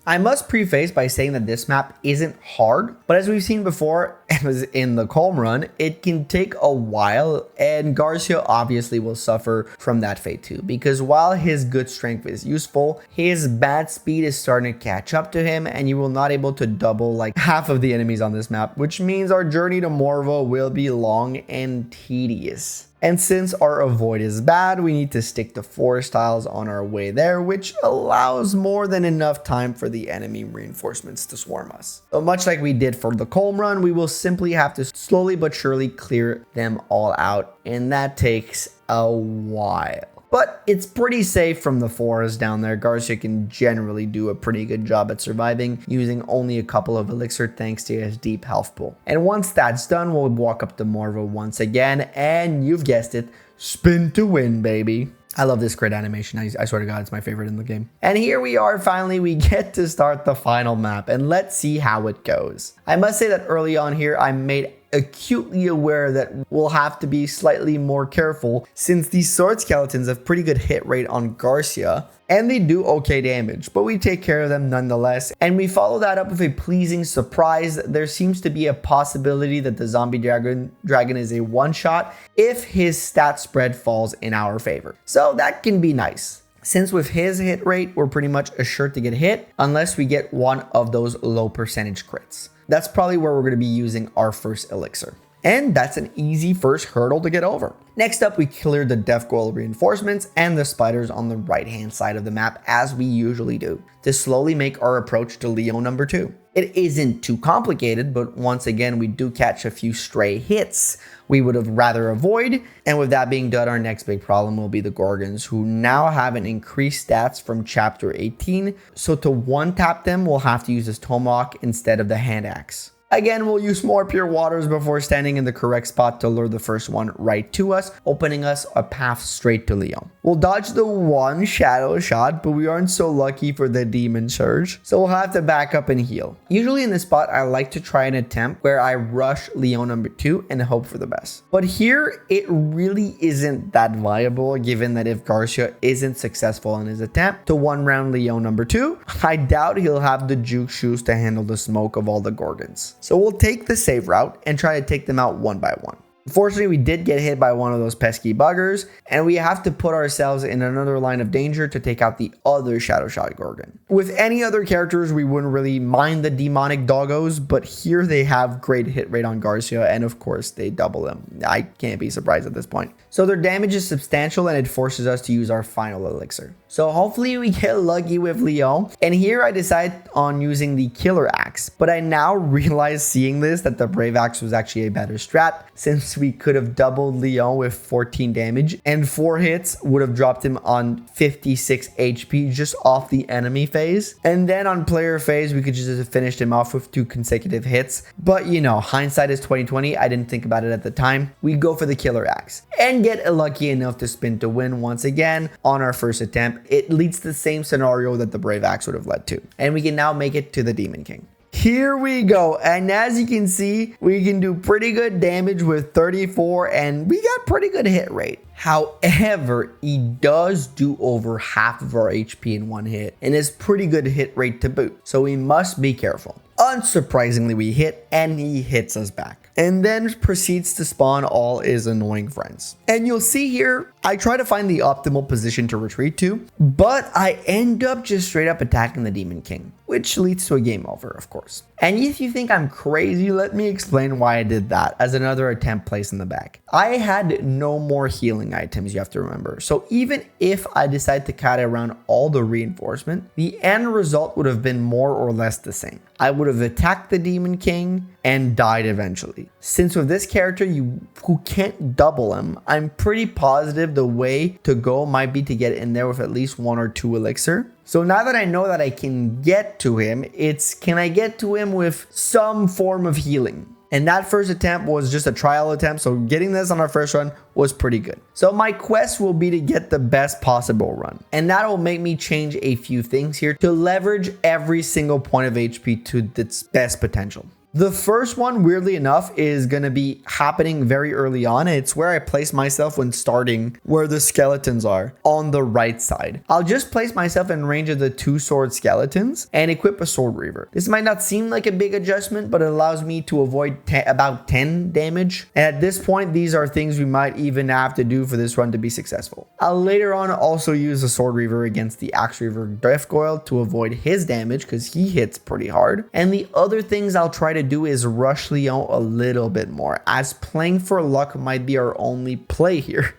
A: I must preface by saying that this map isn't hard, but as we've seen before, as in the Calm Run, it can take a while, and Garcia obviously will suffer from that fate too, because while his good strength is useful, his bad speed is starting to catch up to him, and you will not able to double like half of the enemies on this map, which means our journey to Morvo will be long and tedious. And since our avoid is bad, we need to stick to forest tiles on our way there, which allows more than enough time for the enemy reinforcements to swarm us. So much like we did for the Calm Run, we will simply have to slowly but surely clear them all out, and that takes a while. But it's pretty safe from the forest down there. Garcia can generally do a pretty good job at surviving, using only a couple of elixir thanks to his deep health pool. And once that's done, we'll walk up to Morvo once again, and you've guessed it, spin to win, baby. I love this crit animation. I swear to God, it's my favorite in the game. And here we are, finally, we get to start the final map, and let's see how it goes. I must say that early on here, I made acutely aware that we'll have to be slightly more careful since these sword skeletons have pretty good hit rate on Garcia and they do okay damage, but we take care of them nonetheless. And we follow that up with a pleasing surprise. There seems to be a possibility that the zombie dragon is a one-shot if his stat spread falls in our favor. So that can be nice. Since with his hit rate, we're pretty much assured to get hit unless we get one of those low percentage crits. That's probably where we're going to be using our first elixir. And that's an easy first hurdle to get over. Next up, we cleared the death coil reinforcements and the spiders on the right hand side of the map as we usually do to slowly make our approach to Leo number 2. It isn't too complicated, but once again, we do catch a few stray hits we would have rather avoid. And with that being done, our next big problem will be the Gorgons, who now have an increased stats from chapter 18. So to one tap them, we'll have to use this tomahawk instead of the hand axe. Again, we'll use more pure waters before standing in the correct spot to lure the first one right to us, opening us a path straight to Leo. We'll dodge the one shadow shot, but we aren't so lucky for the demon surge, so we'll have to back up and heal. Usually in this spot, I like to try an attempt where I rush Leo number 2 and hope for the best. But here, it really isn't that viable, given that if Garcia isn't successful in his attempt to one round Leo number 2, I doubt he'll have the juke shoes to handle the smoke of all the Gorgons. So we'll take the safe route and try to take them out one by one. Unfortunately, we did get hit by one of those pesky buggers, and we have to put ourselves in another line of danger to take out the other Shadow Shot Gorgon. With any other characters, we wouldn't really mind the demonic doggos, but here they have great hit rate on Garcia, and of course, they double them. I can't be surprised at this point. So their damage is substantial, and it forces us to use our final elixir. So hopefully we get lucky with Leo. And here I decide on using the Killer Axe. But I now realize seeing this that the Brave Axe was actually a better strat, since we could have doubled Leo with 14 damage and 4 hits would have dropped him on 56 HP just off the enemy phase. And then on player phase, we could just have finished him off with 2 consecutive hits. But you know, hindsight is 2020. I didn't think about it at the time. We go for the Killer Axe and get lucky enough to spin to win once again on our first attempt. It leads to the same scenario that the Brave Axe would have led to. And we can now make it to the Demon King. Here we go. And as you can see, we can do pretty good damage with 34 and we got pretty good hit rate. However, he does do over half of our HP in one hit and is pretty good hit rate to boot. So we must be careful. Unsurprisingly, we hit and he hits us back. And then proceeds to spawn all his annoying friends. And you'll see here, I try to find the optimal position to retreat to, but I end up just straight up attacking the Demon King, which leads to a game over, of course. And if you think I'm crazy, let me explain why I did that as another attempt placed in the back. I had no more healing items, you have to remember. So even if I decide to cut around all the reinforcement, the end result would have been more or less the same. I would have attacked the Demon King and died eventually. Since with this character, who can't double him, I'm pretty positive the way to go might be to get in there with at least 1 or 2 elixir. So now that I know that I can get to him, it's can I get to him with some form of healing? And that first attempt was just a trial attempt, so getting this on our first run was pretty good. So my quest will be to get the best possible run. And that will make me change a few things here to leverage every single point of HP to its best potential. The first one, weirdly enough, is going to be happening very early on. It's where I place myself when starting where the skeletons are on the right side. I'll just place myself in range of the 2 sword skeletons and equip a sword reaver. This might not seem like a big adjustment, but it allows me to avoid about 10 damage. And at this point, these are things we might even have to do for this run to be successful. I'll later on also use the sword reaver against the axe reaver death coil to avoid his damage because he hits pretty hard. And the other things I'll try to do is rush Leo a little bit more, as playing for luck might be our only play here.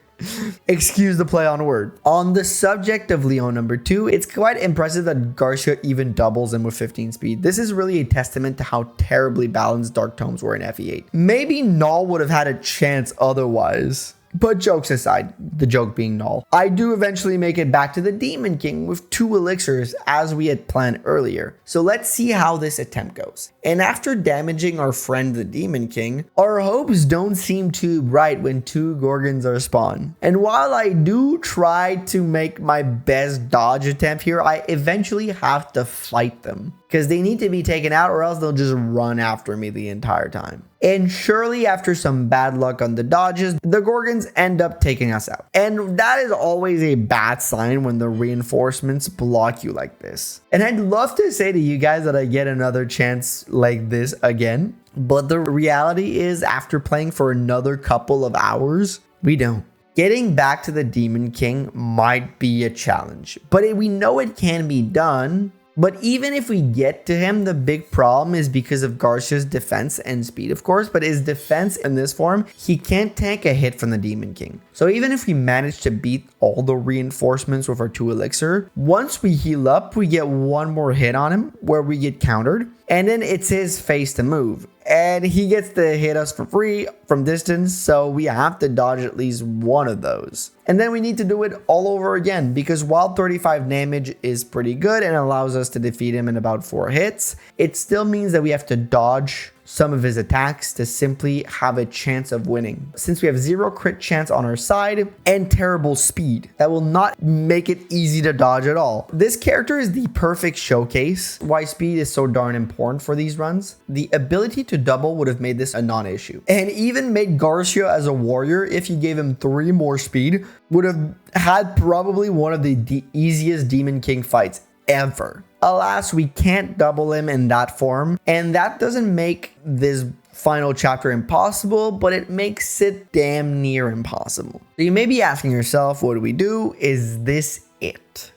A: Excuse the play on word. On the subject of Leo number 2, it's quite impressive that Garcia even doubles him with 15 speed. This is really a testament to how terribly balanced Dark Tomes were in FE8. Maybe Null would have had a chance otherwise. But jokes aside, the joke being null, I do eventually make it back to the Demon King with 2 elixirs as we had planned earlier. So let's see how this attempt goes. And after damaging our friend the Demon King, our hopes don't seem too bright when 2 Gorgons are spawned. And while I do try to make my best dodge attempt here, I eventually have to fight them. because they need to be taken out or else they'll just run after me the entire time. And surely after some bad luck on the dodges, the Gorgons end up taking us out. And that is always a bad sign when the reinforcements block you like this. And I'd love to say to you guys that I get another chance like this again, but the reality is after playing for another couple of hours, we don't. Getting back to the Demon King might be a challenge, but we know it can be done. But even if we get to him, the big problem is because of Garcia's defense and speed, of course, but his defense in this form, he can't tank a hit from the Demon King. So even if we manage to beat all the reinforcements with our 2 elixir, once we heal up, we get one more hit on him where we get countered, and then it's his phase to move. And he gets to hit us for free from distance, so we have to dodge at least one of those. And then we need to do it all over again, because while 35 damage is pretty good and allows us to defeat him in about 4 hits, it still means that we have to dodge some of his attacks to simply have a chance of winning. Since we have 0 crit chance on our side and terrible speed, that will not make it easy to dodge at all. This character is the perfect showcase why speed is so darn important for these runs. The ability to double would have made this a non-issue, and even made Garcia as a warrior, if you gave him 3 more speed, would have had probably one of the easiest Demon King fights ever. Alas, we can't double him in that form, and that doesn't make this final chapter impossible, but it makes it damn near impossible. So you may be asking yourself, what do we do? Is this it?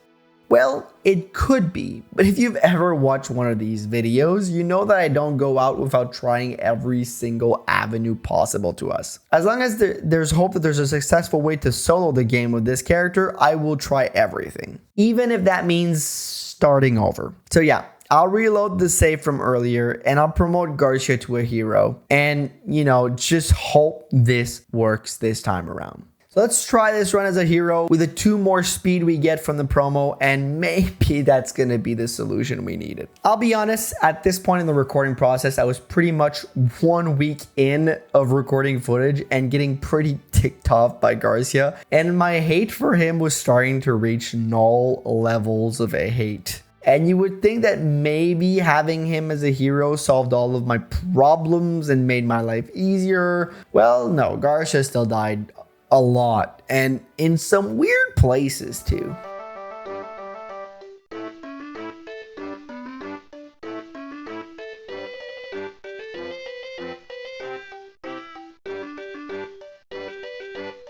A: Well, it could be, but if you've ever watched one of these videos, you know that I don't go out without trying every single avenue possible to us. As long as there's hope that there's a successful way to solo the game with this character, I will try everything, even if that means starting over. So yeah, I'll reload the save from earlier and I'll promote Garcia to a hero and, just hope this works this time around. So let's try this run as a hero with the 2 more speed we get from the promo, and maybe that's going to be the solution we needed. I'll be honest, at this point in the recording process, I was pretty much 1 week in of recording footage and getting pretty ticked off by Garcia, and my hate for him was starting to reach null levels of a hate. And you would think that maybe having him as a hero solved all of my problems and made my life easier. Well, no, Garcia still died a lot, and in some weird places too.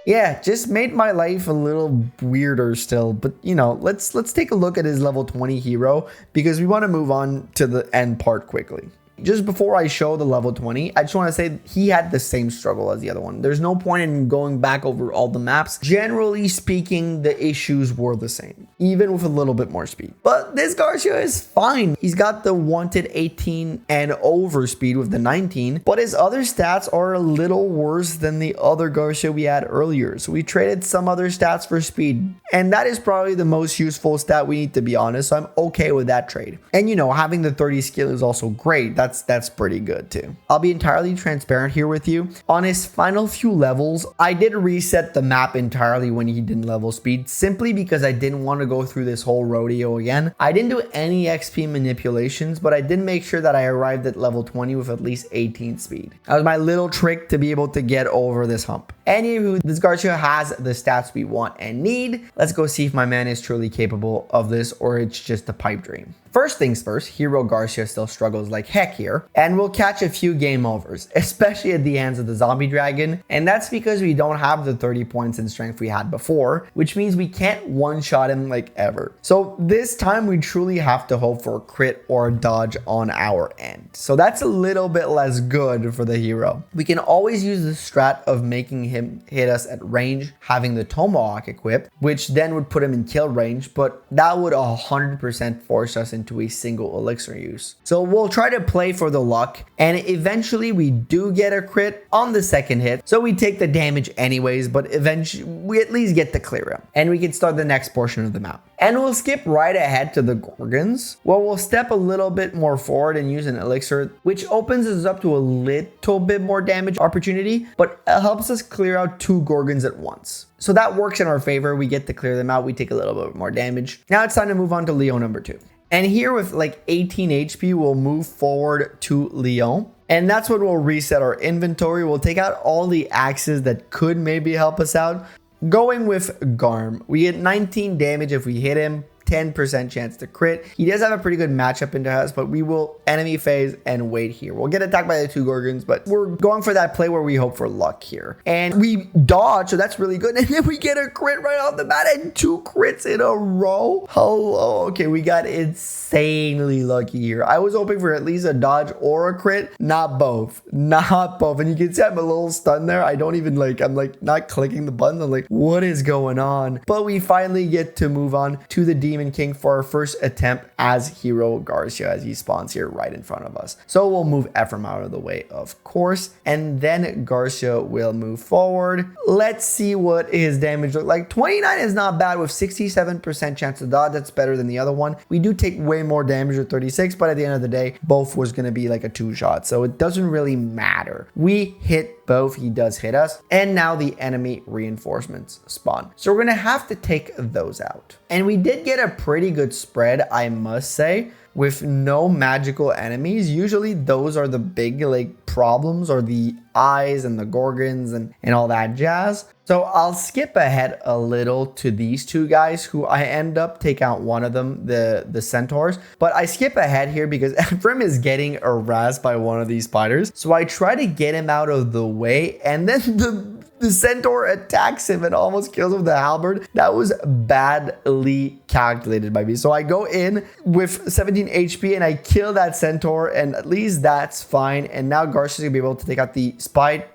A: Yeah, just made my life a little weirder still, but let's take a look at his level 20 hero because we want to move on to the end part quickly. Just before I show the level 20, I just want to say he had the same struggle as the other one. There's no point in going back over all the maps. Generally speaking, the issues were the same, even with a little bit more speed. But this Garcia is fine. He's got the wanted 18 and over speed with the 19, but his other stats are a little worse than the other Garcia we had earlier. So we traded some other stats for speed, and that is probably the most useful stat we need, to be honest. So I'm okay with that trade. And having the 30 skill is also great. That's pretty good too. I'll be entirely transparent here with you. On his final few levels, I did reset the map entirely when he didn't level speed, simply because I didn't want to go through this whole rodeo again. I didn't do any XP manipulations, but I did make sure that I arrived at level 20 with at least 18 speed. That was my little trick to be able to get over this hump. Anywho, this Garcia has the stats we want and need. Let's go see if my man is truly capable of this or it's just a pipe dream. First things first, Hero Garcia still struggles like heck here, and we'll catch a few game overs, especially at the hands of the zombie dragon, and that's because we don't have the 30 points in strength we had before, which means we can't one-shot him like ever. So this time we truly have to hope for a crit or a dodge on our end. So that's a little bit less good for the hero. We can always use the strat of making him hit us at range, having the Tomahawk equipped, which then would put him in kill range, but that would 100% force us into a single elixir use. So we'll try to play for the luck, and eventually we do get a crit on the second hit, so we take the damage anyways, but eventually we at least get to clear him, and we can start the next portion of the map. And we'll skip right ahead to the Gorgons, where we'll step a little bit more forward and use an elixir, which opens us up to a little bit more damage opportunity, but helps us clear out 2 Gorgons at once. So that works in our favor. We get to clear them out. We take a little bit more damage. Now it's time to move on to Leo number 2. And here with like 18 HP, we'll move forward to Leon. And that's when we'll reset our inventory. We'll take out all the axes that could maybe help us out. Going with Garm, we get 19 damage if we hit him. 10% chance to crit. He does have a pretty good matchup into us, but we will enemy phase and wait here. We'll get attacked by the 2 Gorgons, but we're going for that play where we hope for luck here. And we dodge, so that's really good. And then we get a crit right off the bat and 2 crits in a row. Hello. Okay, we got insanely lucky here. I was hoping for at least a dodge or a crit. Not both. Not both. And you can see I'm a little stunned there. I don't even I'm not clicking the buttons. I'm like, what is going on? But we finally get to move on to the Demon King for our first attempt as Hero Garcia, as he spawns here right in front of us. So we'll move Ephraim out of the way, of course, and then Garcia will move forward. Let's see what his damage looks like. 29 is not bad with 67% chance to dodge. That's better than the other one. We do take way more damage with 36, but at the end of the day, both was going to be like a 2-shot, so it doesn't really matter. We hit both. He does hit us, and now the enemy reinforcements spawn, so we're gonna have to take those out. And we did get a pretty good spread, I must say, with no magical enemies. Usually those are the big problems, or the eyes and the Gorgons and all that jazz. So I'll skip ahead a little to these 2 guys who I end up take out one of them, the centaurs. But I skip ahead here because Ephraim is getting harassed by one of these spiders. So I try to get him out of the way, and then the centaur attacks him and almost kills him with the halberd. That was badly calculated by me. So I go in with 17 HP and I kill that centaur, and at least that's fine. And now Garcia's gonna be able to take out the spider.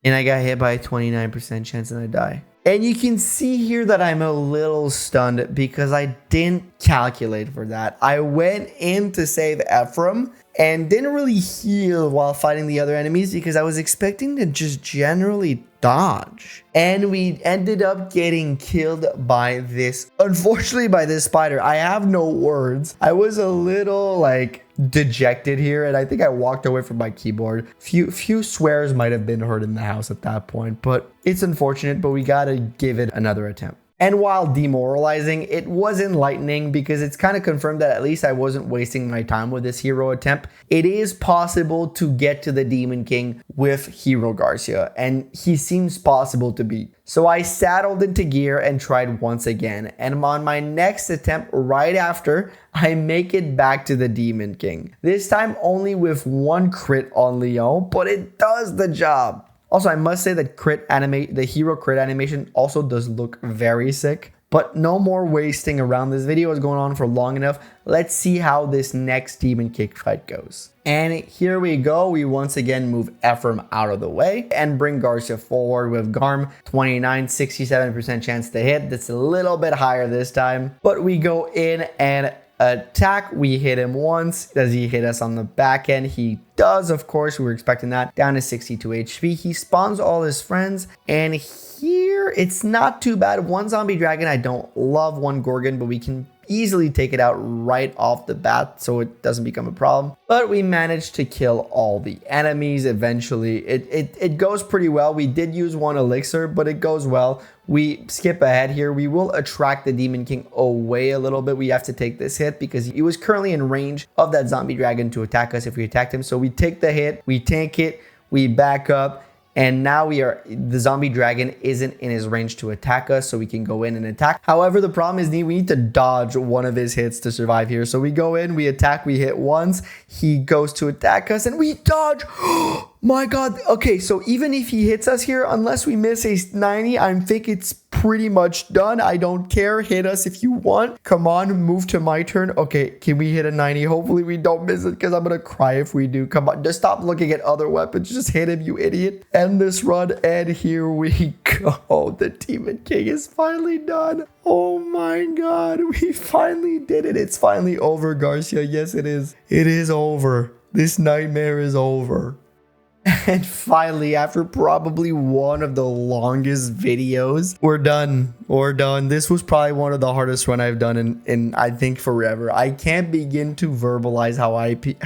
A: And I got hit by a 29% chance and I die. And you can see here that I'm a little stunned because I didn't calculate for that. I went in to save Ephraim and didn't really heal while fighting the other enemies because I was expecting to just generally dodge. And we ended up getting killed by this, unfortunately by this spider. I have no words. I was a little dejected here, and I think I walked away from my keyboard. Few swears might have been heard in the house at that point, but it's unfortunate, but we gotta give it another attempt. And while demoralizing, it was enlightening because it's kind of confirmed that at least I wasn't wasting my time with this hero attempt. It is possible to get to the Demon King with Hero Garcia, and he seems possible to beat. So I saddled into gear and tried once again, and on my next attempt right after, I make it back to the Demon King. This time only with 1 crit on Leon, but it does the job. Also, I must say that the hero crit animation also does look very sick. But no more wasting around. This video is going on for long enough. Let's see how this next Demon King fight goes. And here we go. We once again move Ephraim out of the way and bring Garcia forward with Garm. 29, 67% chance to hit. That's a little bit higher this time. But we go in and attack. We hit him once. Does he hit us on the back end? He does, of course. We were expecting that. Down to 62 HP. He spawns all his friends, and here it's not too bad. 1 zombie dragon. I don't love 1 Gorgon, but we can easily take it out right off the bat, so it doesn't become a problem. But we managed to kill all the enemies eventually. It goes pretty well. We did use 1 elixir, but it goes well. We skip ahead here. We will attract the Demon King away a little bit. We have to take this hit because he was currently in range of that zombie dragon to attack us if we attacked him. So we take the hit, we tank it, we back up, and now the zombie dragon isn't in his range to attack us, so we can go in and attack. However, the problem is we need to dodge 1 of his hits to survive here. So we go in, we attack, we hit once, he goes to attack us, and we dodge. My God. Okay, so even if he hits us here, unless we miss a 90, I think it's pretty much done. I don't care. Hit us if you want. Come on, move to my turn. Okay, can we hit a 90? Hopefully we don't miss it because I'm going to cry if we do. Come on, just stop looking at other weapons. Just hit him, you idiot. End this run, and here we go. The Demon King is finally done. Oh my God, we finally did it. It's finally over, Garcia. Yes, it is. It is over. This nightmare is over. And finally, after probably one of the longest videos, we're done. We're done. This was probably one of the hardest run I've done in I think forever. I can't begin to verbalize how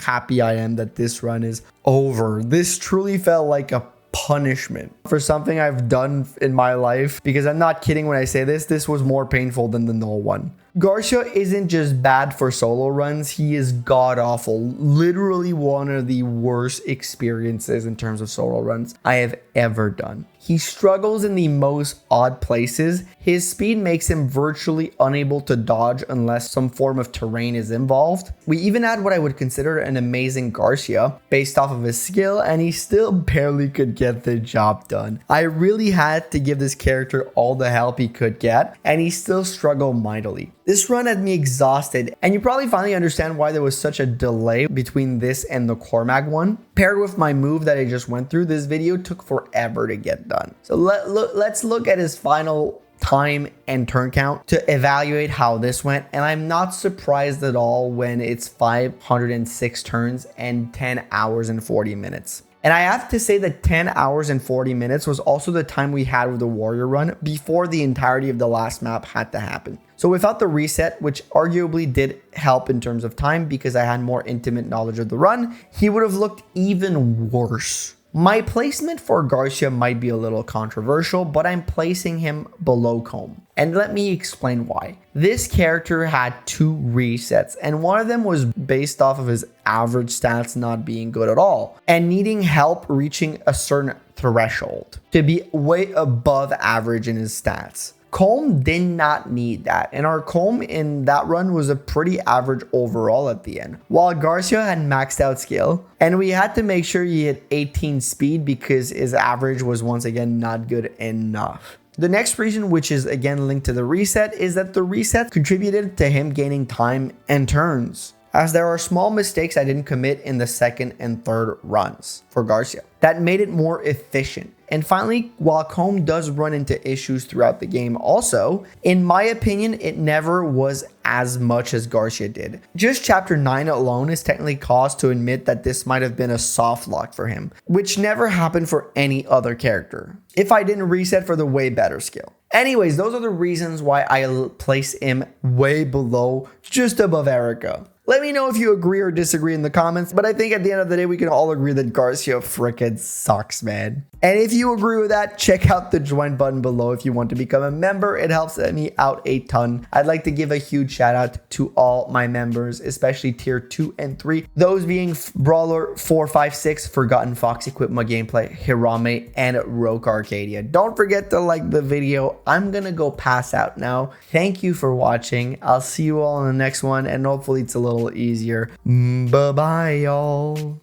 A: happy I am that this run is over. This truly felt like a punishment for something I've done in my life, because I'm not kidding when I say this was more painful than the null one. Garcia isn't just bad for solo runs, he is god-awful. Literally one of the worst experiences in terms of solo runs I have ever done. He struggles in the most odd places. His speed makes him virtually unable to dodge unless some form of terrain is involved. We even had what I would consider an amazing Garcia based off of his skill, and he still barely could get the job done. I really had to give this character all the help he could get, and he still struggled mightily. This run had me exhausted, and you probably finally understand why there was such a delay between this and the Cormac one. Paired with my move that I just went through, this video took forever to get done. So let's look at his final time and turn count to evaluate how this went, and I'm not surprised at all when it's 506 turns and 10 hours and 40 minutes. And I have to say that 10 hours and 40 minutes was also the time we had with the warrior run before the entirety of the last map had to happen. So without the reset, which arguably did help in terms of time because I had more intimate knowledge of the run, he would have looked even worse. My placement for Garcia might be a little controversial, but I'm placing him below Comb. And let me explain why. This character had 2 resets, and one of them was based off of his average stats not being good at all, and needing help reaching a certain threshold to be way above average in his stats. Comb did not need that, and our Comb in that run was a pretty average overall at the end, while Garcia had maxed out skill, and we had to make sure he had 18 speed because his average was once again not good enough. The next reason, which is again linked to the reset, is that the reset contributed to him gaining time and turns, as there are small mistakes I didn't commit in the second and third runs for Garcia that made it more efficient. And finally, while Comb does run into issues throughout the game also, in my opinion, it never was as much as Garcia did. Just chapter 9 alone is technically cause to admit that this might have been a soft lock for him, which never happened for any other character, if I didn't reset for the way better skill. Anyways, those are the reasons why I place him way below, just above Erica. Let me know if you agree or disagree in the comments, but I think at the end of the day, we can all agree that Garcia frickin' sucks, man. And if you agree with that, check out the join button below if you want to become a member. It helps me out a ton. I'd like to give a huge shout out to all my members, especially tier 2 and 3. Those being Brawler 4, 5, 6, Forgotten Fox, Equipma Gameplay, Hirame, and Rogue Arcadia. Don't forget to like the video. I'm gonna go pass out now. Thank you for watching. I'll see you all in the next one, and hopefully it's a little easier. Bye-bye, y'all.